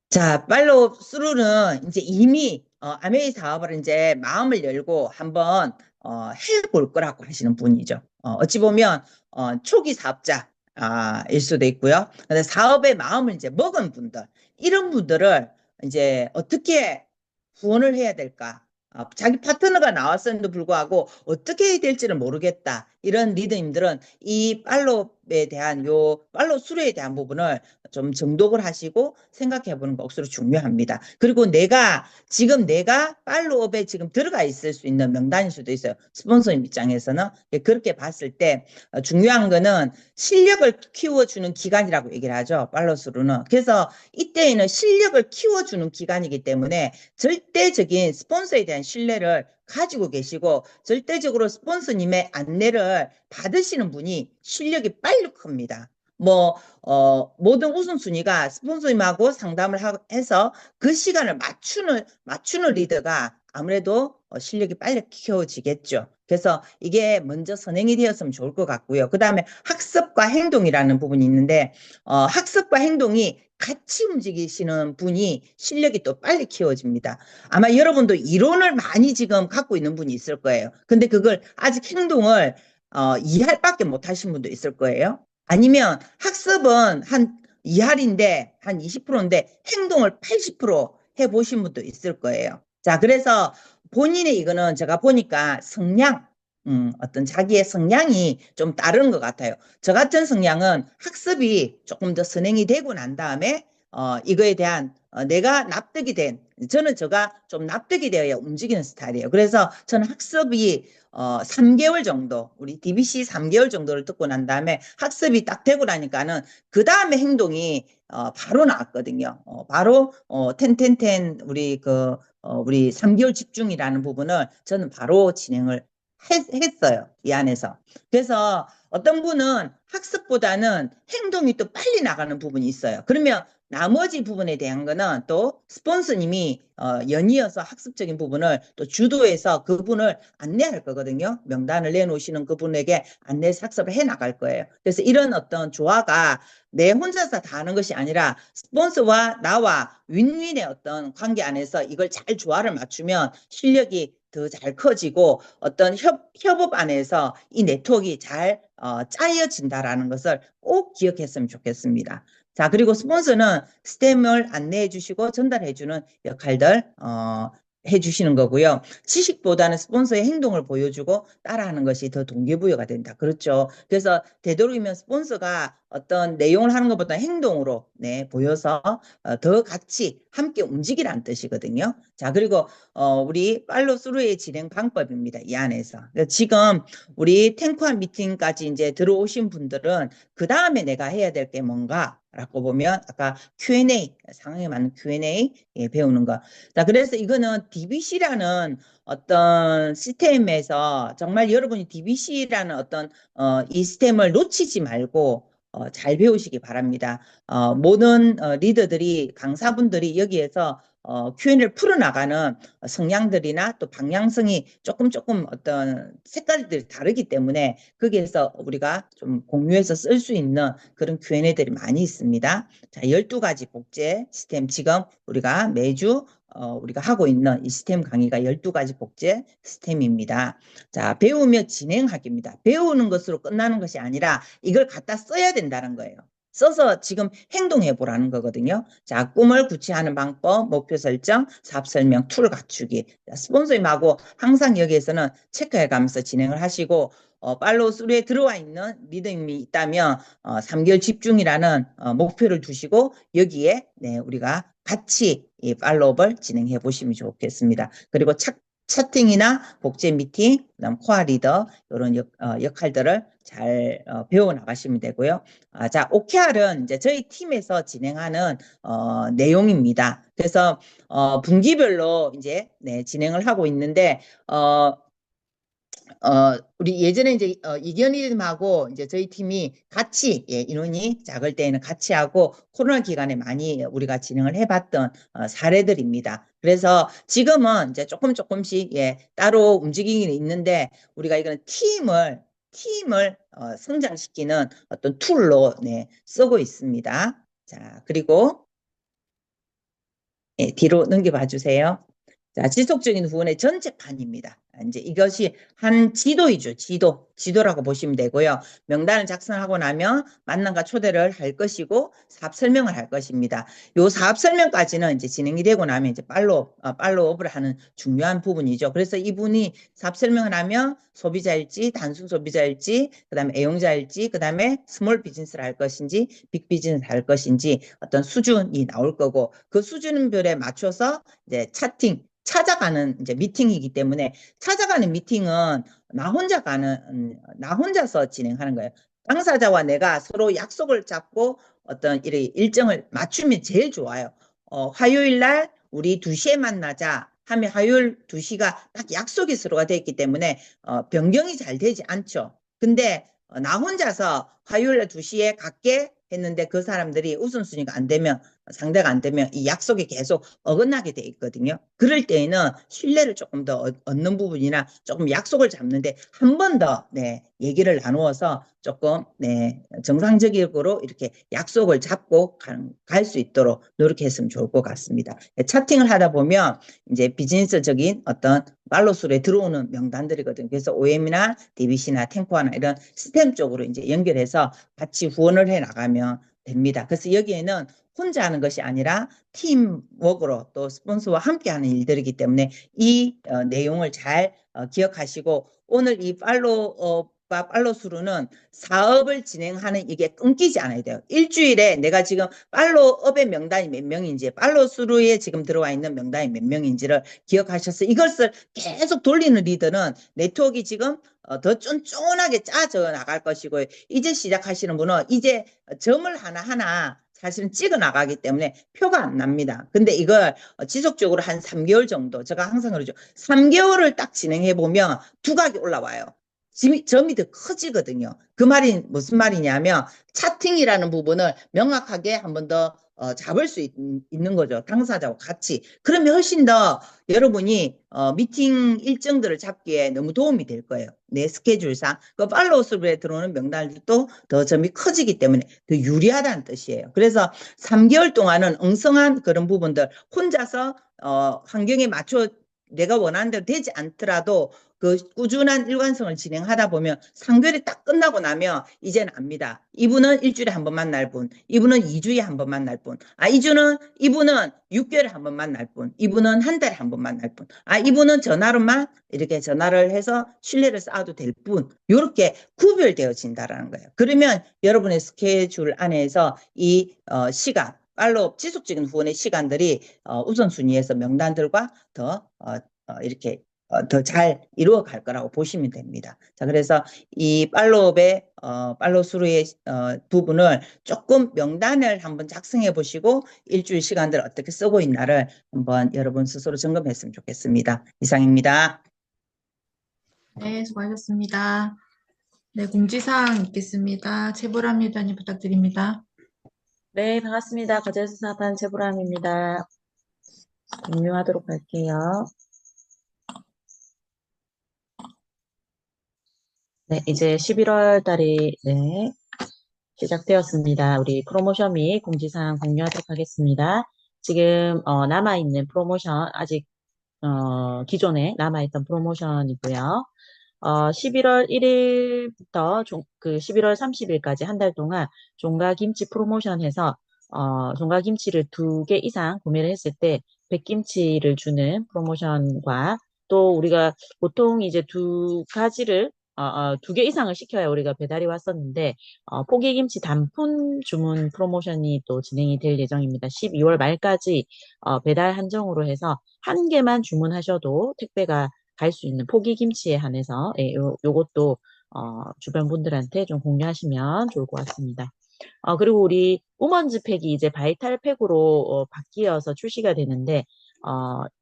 자, 팔로우 스루는 이제 이미 아메이 사업을 이제 마음을 열고 한번 해볼 거라고 하시는 분이죠. 어찌 보면 초기 사업자 일 수도 있고요. 근데 사업의 마음을 이제 먹은 분들, 이런 분들을 이제 어떻게 후원을 해야 될까? 자기 파트너가 나왔음에도 불구하고 어떻게 해야 될지를 모르겠다. 이런 리더님들은 이 팔로우에 대한 팔로우 수료에 대한 부분을 좀 정독을 하시고 생각해 보는 거 억수로 중요합니다. 그리고 지금 내가 팔로우업에 지금 들어가 있을 수 있는 명단일 수도 있어요. 스폰서님 입장에서는. 그렇게 봤을 때 중요한 거는 실력을 키워주는 기간이라고 얘기를 하죠. 팔로우 수료는. 그래서 이때에는 실력을 키워주는 기간이기 때문에 절대적인 스폰서에 대한 신뢰를 가지고 계시고 절대적으로 스폰서님의 안내를 받으시는 분이 실력이 빨리 큽니다. 모든 우선순위가 스폰서님하고 상담을 해서 그 시간을 맞추는 리더가 아무래도 실력이 빨리 키워지겠죠. 그래서 이게 먼저 선행이 되었으면 좋을 것 같고요. 그 다음에 학습과 행동이라는 부분이 있는데, 학습과 행동이 같이 움직이시는 분이 실력이 또 빨리 키워집니다. 아마 여러분도 이론을 많이 지금 갖고 있는 분이 있을 거예요. 근데 그걸 아직 행동을 이해할 밖에 못 하신 분도 있을 거예요. 아니면 학습은 한 2할인데 한 20%인데 행동을 80% 해보신 분도 있을 거예요. 자, 그래서 본인의 이거는 제가 보니까 성향, 어떤 자기의 성향이 좀 다른 것 같아요. 저 같은 성향은 학습이 조금 더 선행이 되고 난 다음에 이거에 대한 내가 납득이 저는 제가 좀 납득이 되어야 움직이는 스타일이에요. 그래서 저는 학습이 3개월 정도, 우리 DBC 3개월 정도를 듣고 난 다음에 학습이 딱 되고 나니까는 그 다음에 행동이 바로 나왔거든요. 바로 우리 3개월 집중이라는 부분을 저는 바로 진행을 했어요. 이 안에서. 그래서 어떤 분은 학습보다는 행동이 또 빨리 나가는 부분이 있어요. 그러면 나머지 부분에 대한 거는 또 스폰서님이 연이어서 학습적인 부분을 또 주도해서 그분을 안내할 거거든요. 명단을 내놓으시는 그분에게 안내해서 학습을 해 나갈 거예요. 그래서 이런 어떤 조화가 내 혼자서 다 하는 것이 아니라 스폰서와 나와 윈윈의 어떤 관계 안에서 이걸 잘 조화를 맞추면 실력이 더 잘 커지고 어떤 협업 안에서 이 네트워크가 잘 짜여진다라는 것을 꼭 기억했으면 좋겠습니다. 자, 그리고 스폰서는 스템을 안내해 주시고 전달해 주는 역할들 해주시는 거고요. 지식보다는 스폰서의 행동을 보여주고 따라하는 것이 더 동기부여가 된다. 그렇죠. 그래서 되도록이면 스폰서가 어떤 내용을 하는 것보다 행동으로 보여서 더 같이 함께 움직이라는 뜻이거든요. 자, 그리고 우리 팔로우 스루의 진행 방법입니다. 이 안에서. 지금 우리 탱크한 미팅까지 이제 들어오신 분들은 그 다음에 내가 해야 될 게 뭔가 라고 보면 아까 Q&A, 상황에 맞는 Q&A 배우는 거. 자, 그래서 이거는 DBC라는 어떤 시스템에서 정말 여러분이 DBC라는 어떤 이 시스템을 놓치지 말고 잘 배우시기 바랍니다. 모든 리더들이 강사분들이 여기에서 Q&A를 풀어나가는 성향들이나 또 방향성이 조금 어떤 색깔들이 다르기 때문에 거기에서 우리가 좀 공유해서 쓸 수 있는 그런 Q&A들이 많이 있습니다. 자, 12가지 복제 시스템 지금 우리가 매주 우리가 하고 있는 이 시스템 강의가 12가지 복제 시스템입니다. 자, 배우며 진행하기입니다. 배우는 것으로 끝나는 것이 아니라 이걸 갖다 써야 된다는 거예요. 써서 지금 행동해 보라는 거거든요. 자, 꿈을 구체하는 방법, 목표 설정, 사업 설명, 툴 갖추기. 스폰서님하고 항상 여기에서는 체크해 가면서 진행을 하시고 팔로우 스루에 들어와 있는 리더님이 있다면 3개월 집중이라는 목표를 두시고 여기에 우리가 같이 이 팔로우업을 진행해 보시면 좋겠습니다. 그리고 차팅이나 복제 미팅, 그다음 코어 리더 이런 역할들을 잘 배워 나가시면 되고요. 자, OKR은 이제 저희 팀에서 진행하는 내용입니다. 그래서 분기별로 이제 진행을 하고 있는데 우리 예전에 이제 이견님하고 이제 저희 팀이 같이 인원이 작을 때에는 같이 하고 코로나 기간에 많이 우리가 진행을 해봤던 사례들입니다. 그래서 지금은 이제 조금씩 따로 움직이기는 있는데 우리가 이거는 팀을 성장시키는 어떤 툴로 쓰고 있습니다. 자, 그리고 예, 뒤로 넘겨봐 주세요. 자, 지속적인 후원의 전체판입니다. 이제 이것이 한 지도이죠. 지도라고 보시면 되고요. 명단을 작성하고 나면 만남과 초대를 할 것이고 사업 설명을 할 것입니다. 요 사업 설명까지는 이제 진행이 되고 나면 이제 팔로우업을 하는 중요한 부분이죠. 그래서 이분이 사업 설명을 하면 소비자일지 단순 소비자일지 그다음에 애용자일지 그다음에 스몰 비즈니스를 할 것인지 빅 비즈니스를 할 것인지 어떤 수준이 나올 거고 그 수준별에 맞춰서 이제 찾아가는 이제 미팅이기 때문에 찾아가는 미팅은 나 혼자서 진행하는 거예요. 당사자와 내가 서로 약속을 잡고 어떤 일정을 맞추면 제일 좋아요. 화요일 날 우리 2시에 만나자 하면 화요일 2시가 딱 약속이 서로가 되어 있기 때문에 변경이 잘 되지 않죠. 근데 나 혼자서 화요일 날 2시에 갈게 했는데 그 사람들이 우선순위가 안 되면 상대가 안 되면 이 약속이 계속 어긋나게 돼 있거든요. 그럴 때에는 신뢰를 조금 더 얻는 부분이나 조금 약속을 잡는데 한 번 더 얘기를 나누어서 조금 정상적으로 이렇게 약속을 잡고 갈 수 있도록 노력했으면 좋을 것 같습니다. 차팅을 하다 보면 이제 비즈니스적인 어떤 팔로수에 들어오는 명단들이거든요. 그래서 OM이나 DBC나 탱코아나 이런 시스템 쪽으로 이제 연결해서 같이 후원을 해 나가면 됩니다. 그래서 여기에는 혼자 하는 것이 아니라 팀워크로 또 스폰서와 함께 하는 일들이기 때문에 이 내용을 잘 기억하시고 오늘 이 팔로수루는 사업을 진행하는 이게 끊기지 않아야 돼요. 일주일에 내가 지금 팔로업의 명단이 몇 명인지 팔로수루에 지금 들어와 있는 명단이 몇 명인지를 기억하셔서 이것을 계속 돌리는 리더는 네트워크가 지금 더 쫀쫀하게 짜져 나갈 것이고요. 이제 시작하시는 분은 이제 점을 하나하나 사실은 찍어 나가기 때문에 표가 안 납니다. 근데 이걸 지속적으로 한 3개월 정도, 제가 항상 그러죠. 3개월을 딱 진행해 보면 두각이 올라와요. 점이 더 커지거든요. 그 말이 무슨 말이냐면 차팅이라는 부분을 명확하게 한 번 더 잡을 수 있는 거죠. 당사자와 같이. 그러면 훨씬 더 여러분이 미팅 일정들을 잡기에 너무 도움이 될 거예요. 내 스케줄상. 그 팔로우스루에 들어오는 명단들도 더 점이 커지기 때문에 더 유리하다는 뜻이에요. 그래서 3개월 동안은 엉성한 그런 부분들 혼자서 환경에 맞춰 내가 원하는 대로 되지 않더라도 그 꾸준한 일관성을 진행하다 보면 3개월이 딱 끝나고 나면 이제는 압니다. 이분은 일주일에 한 번 만날 분, 이분은 2주에 한 번 만날 분, 이분은 6개월에 한 번 만날 분, 이분은 한 달에 한 번 만날 분, 이분은 전화로만 이렇게 전화를 해서 신뢰를 쌓아도 될 분, 이렇게 구별되어진다라는 거예요. 그러면 여러분의 스케줄 안에서 이 시간, 팔로업 지속적인 후원의 시간들이 우선순위에서 명단들과 더 이렇게 더 잘 이루어 갈 거라고 보시면 됩니다. 자, 그래서 이 팔로업의 팔로수루의 부분을 조금 명단을 한번 작성해 보시고 일주일 시간들 어떻게 쓰고 있나를 한번 여러분 스스로 점검했으면 좋겠습니다. 이상입니다. 네, 수고하셨습니다. 네, 공지사항 있겠습니다. 최보람 위원님 부탁드립니다. 네, 반갑습니다. 거제수 사업한 최보람입니다. 종료하도록 할게요. 네, 이제 11월 달이 시작되었습니다. 우리 프로모션 및 공지사항 공유하도록 하겠습니다. 지금 남아있는 프로모션 아직 기존에 남아있던 프로모션이고요. 11월 1일부터 11월 30일까지 한 달 동안 종가김치 프로모션해서 종가김치를 2개 이상 구매를 했을 때 백김치를 주는 프로모션과 또 우리가 보통 이제 2가지를 2개 이상을 시켜야 우리가 배달이 왔었는데 포기김치 단품 주문 프로모션이 또 진행이 될 예정입니다. 12월 말까지 배달 한정으로 해서 1개만 주문하셔도 택배가 갈 수 있는 포기김치에 한해서 요것도 주변 분들한테 좀 공유하시면 좋을 것 같습니다. 그리고 우리 우먼즈 팩이 이제 바이탈 팩으로 바뀌어서 출시가 되는데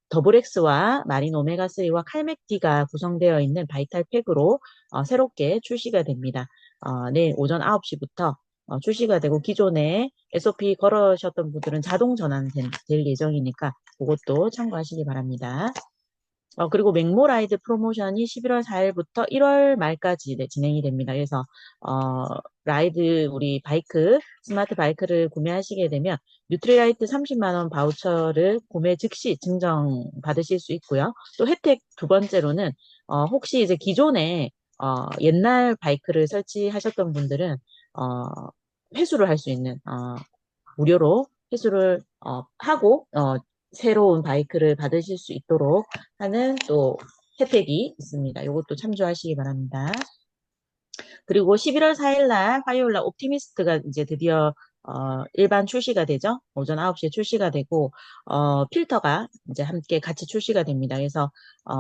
더블엑스와 마린 오메가3와 칼맥디가 구성되어 있는 바이탈 팩으로 새롭게 출시가 됩니다. 내일 오전 9시부터 출시가 되고 기존에 SOP 걸으셨던 분들은 자동 전환 될 예정이니까 그것도 참고하시기 바랍니다. 그리고 맥모라이드 프로모션이 11월 4일부터 1월 말까지 네, 진행이 됩니다. 그래서 라이드 우리 바이크 스마트 바이크를 구매하시게 되면 뉴트리라이트 30만 원 바우처를 구매 즉시 증정 받으실 수 있고요. 또 혜택 두 번째로는 혹시 이제 기존에 옛날 바이크를 설치하셨던 분들은 회수를 할 수 있는 무료로 회수를 하고 새로운 바이크를 받으실 수 있도록 하는 또 혜택이 있습니다. 이것도 참조하시기 바랍니다. 그리고 11월 4일 날 화요일 날 옵티미스트가 이제 드디어 일반 출시가 되죠. 오전 9시에 출시가 되고 필터가 이제 함께 같이 출시가 됩니다. 그래서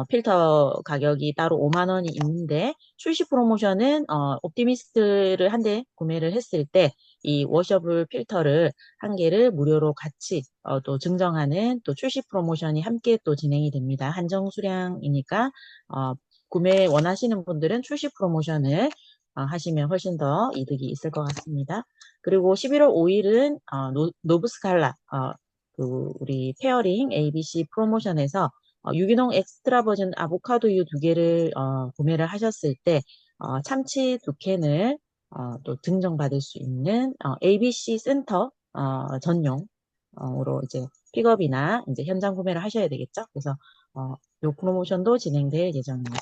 필터 가격이 따로 5만 원이 있는데 출시 프로모션은 옵티미스트를 한 대 구매를 했을 때 이 워셔블 필터를 한 개를 무료로 같이 또 증정하는 또 출시 프로모션이 함께 또 진행이 됩니다. 한정 수량이니까 구매 원하시는 분들은 출시 프로모션을 하시면 훨씬 더 이득이 있을 것 같습니다. 그리고 11월 5일은 노브스칼라 우리 페어링 ABC 프로모션에서 유기농 엑스트라 버진 아보카도유 두 개를 구매를 하셨을 때 참치 두 캔을 또 증정받을 수 있는 ABC 센터 전용으로 이제 픽업이나 이제 현장 구매를 하셔야 되겠죠. 그래서 이 프로모션도 진행될 예정입니다.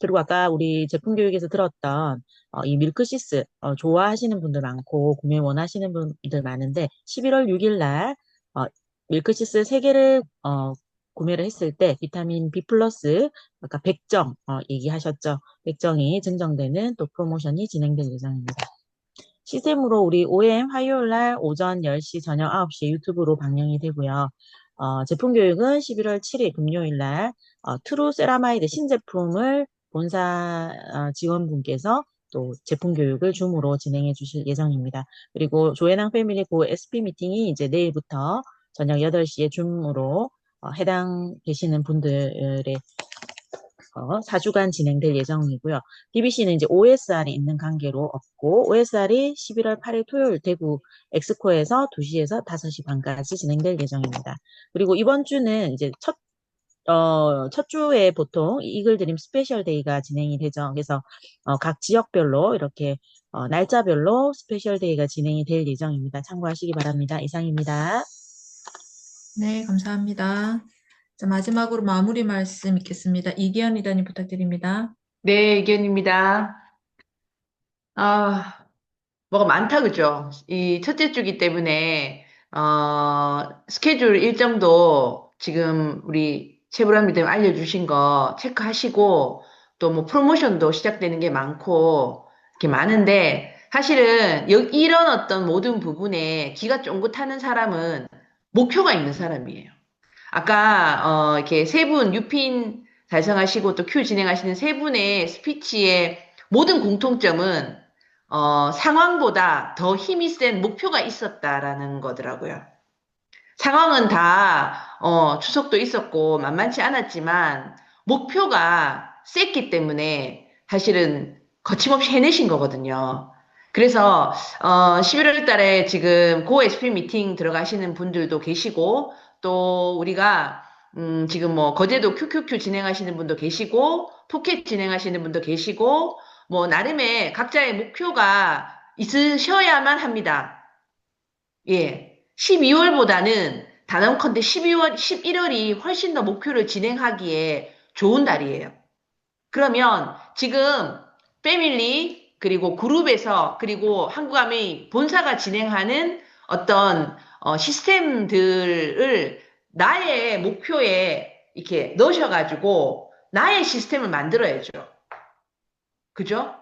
그리고 아까 우리 제품 교육에서 들었던 이 밀크시스 좋아하시는 분들 많고 구매 원하시는 분들 많은데 11월 6일 날 밀크시스 3개를 구매를 했을 때 비타민 B 플러스 아까 백정 얘기하셨죠. 백정이 증정되는 또 프로모션이 진행될 예정입니다. 시스템으로 우리 OM 화요일 날 오전 10시 저녁 9시에 유튜브로 방영이 되고요. 제품 교육은 11월 7일 금요일 날 트루 세라마이드 신제품을 본사 직원분께서 또 제품 교육을 줌으로 진행해 주실 예정입니다. 그리고 조혜낭 패밀리 고 SP 미팅이 이제 내일부터 저녁 8시에 줌으로 해당되시는 분들의 4주간 진행될 예정이고요. DBC는 이제 OSR이 있는 관계로 없고 OSR이 11월 8일 토요일 대구 엑스코에서 2시에서 5시 반까지 진행될 예정입니다. 그리고 이번 주는 이제 첫 주에 보통 이글드림 스페셜 데이가 진행이 되죠. 그래서 각 지역별로 이렇게 날짜별로 스페셜 데이가 진행이 될 예정입니다. 참고하시기 바랍니다. 이상입니다. 네, 감사합니다. 자, 마지막으로 마무리 말씀 있겠습니다. 이기현 리더님 부탁드립니다. 네, 의견입니다. 뭐가 많다, 그죠? 이 첫째 주기 때문에, 스케줄 일정도 지금 우리 최불암님들 알려주신 거 체크하시고, 또 뭐 프로모션도 시작되는 게 많고, 이렇게 많은데, 사실은 이런 어떤 모든 부분에 기가 쫑긋하는 사람은 목표가 있는 사람이에요. 아까 이렇게 세 분 유핀 달성하시고 또 큐 진행하시는 세 분의 스피치의 모든 공통점은 상황보다 더 힘이 센 목표가 있었다라는 거더라고요. 상황은 다 추석도 있었고 만만치 않았지만 목표가 셌기 때문에 사실은 거침없이 해내신 거거든요. 그래서 11월 달에 지금 고 SP 미팅 들어가시는 분들도 계시고 또 우리가 지금 뭐 거제도 QQQ 진행하시는 분도 계시고 푸켓 진행하시는 분도 계시고 뭐 나름의 각자의 목표가 있으셔야만 합니다. 예. 12월보다는 단언컨대 12월, 11월이 훨씬 더 목표를 진행하기에 좋은 달이에요. 그러면 지금 패밀리 그리고 그룹에서 그리고 한국아메이 본사가 진행하는 어떤 시스템들을 나의 목표에 이렇게 넣으셔가지고 나의 시스템을 만들어야죠. 그죠?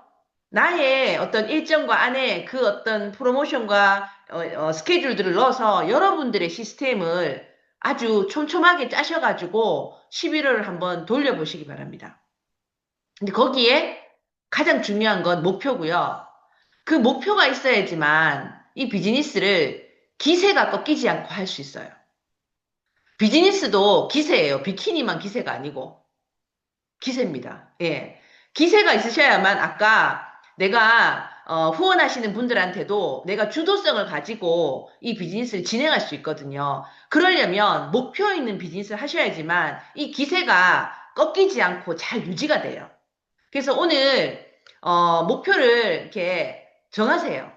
나의 어떤 일정과 안에 그 어떤 프로모션과 스케줄들을 넣어서 여러분들의 시스템을 아주 촘촘하게 짜셔가지고 11월을 한번 돌려보시기 바랍니다. 근데 거기에 가장 중요한 건 목표고요. 그 목표가 있어야지만 이 비즈니스를 기세가 꺾이지 않고 할 수 있어요. 비즈니스도 기세예요. 비키니만 기세가 아니고 기세입니다. 예. 기세가 있으셔야만 아까 내가 후원하시는 분들한테도 내가 주도성을 가지고 이 비즈니스를 진행할 수 있거든요. 그러려면 목표 있는 비즈니스를 하셔야지만 이 기세가 꺾이지 않고 잘 유지가 돼요. 그래서 오늘, 목표를 이렇게 정하세요.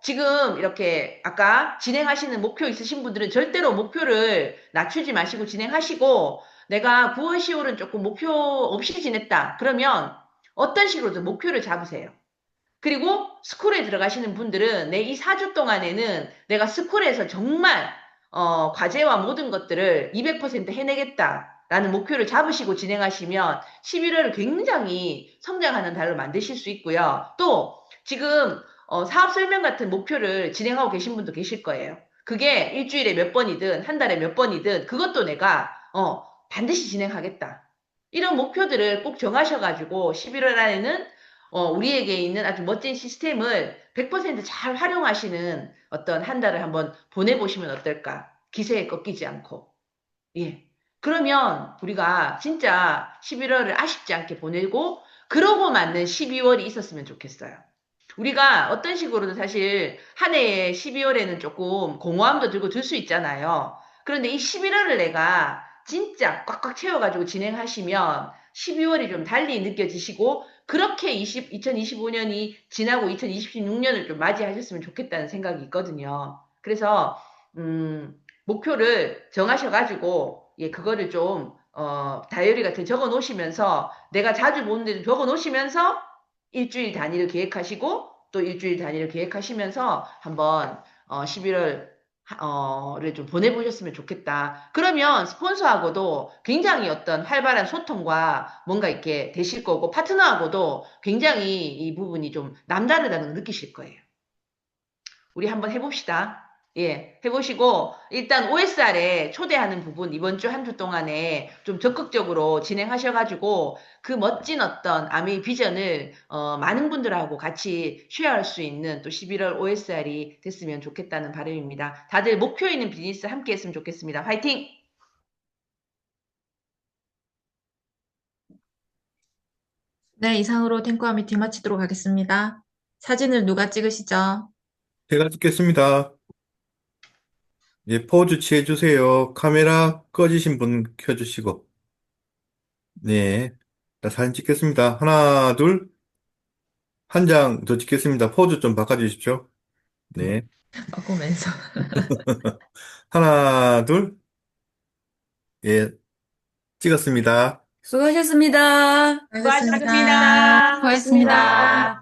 지금 이렇게 아까 진행하시는 목표 있으신 분들은 절대로 목표를 낮추지 마시고 진행하시고 내가 9월, 10월은 조금 목표 없이 지냈다. 그러면 어떤 식으로든 목표를 잡으세요. 그리고 스쿨에 들어가시는 분들은 내 이 4주 동안에는 내가 스쿨에서 정말 과제와 모든 것들을 200% 해내겠다라는 목표를 잡으시고 진행하시면 11월을 굉장히 성장하는 달로 만드실 수 있고요. 또 지금 사업 설명 같은 목표를 진행하고 계신 분도 계실 거예요. 그게 일주일에 몇 번이든 한 달에 몇 번이든 그것도 내가 반드시 진행하겠다. 이런 목표들을 꼭 정하셔가지고 11월 안에는 우리에게 있는 아주 멋진 시스템을 100%잘 활용하시는 어떤 한 달을 한번 보내보시면 어떨까? 기세에 꺾이지 않고. 예. 그러면 우리가 진짜 11월을 아쉽지 않게 보내고, 그러고 맞는 12월이 있었으면 좋겠어요. 우리가 어떤 식으로든 사실 한 해에 12월에는 조금 공허함도 들고 들 수 있잖아요. 그런데 이 11월을 내가 진짜 꽉꽉 채워가지고 진행하시면 12월이 좀 달리 느껴지시고 그렇게 2025년이 지나고 2026년을 좀 맞이하셨으면 좋겠다는 생각이 있거든요. 그래서 목표를 정하셔가지고 예, 그거를 좀 다이어리 같은 적어 놓으시면서 내가 자주 보는 데도 적어 놓으시면서 일주일 단위를 계획하시고 또 일주일 단위를 계획하시면서 한번 11월 를 좀 보내보셨으면 좋겠다. 그러면 스폰서하고도 굉장히 어떤 활발한 소통과 뭔가 이렇게 되실 거고 파트너하고도 굉장히 이 부분이 좀 남다르다는 걸 느끼실 거예요. 우리 한번 해봅시다. 예, 해보시고 일단 OSR에 초대하는 부분 이번 주 한 주 동안에 좀 적극적으로 진행하셔가지고 그 멋진 어떤 아메이 비전을 많은 분들하고 같이 쉐어할 수 있는 또 11월 OSR이 됐으면 좋겠다는 바람입니다. 다들 목표 있는 비즈니스 함께 했으면 좋겠습니다. 화이팅! 네, 이상으로 탱크와 미팅 마치도록 하겠습니다. 사진을 누가 찍으시죠? 제가 찍겠습니다. 예, 포즈 취해주세요. 카메라 꺼지신 분 켜주시고. 네. 자, 사진 찍겠습니다. 하나, 둘, 한 장 더 찍겠습니다. 포즈 좀 바꿔주십시오. 네. 바꾸면서. 하나, 둘, 예, 찍었습니다. 수고하셨습니다. 수고하셨습니다. 수고하셨습니다. 수고하셨습니다.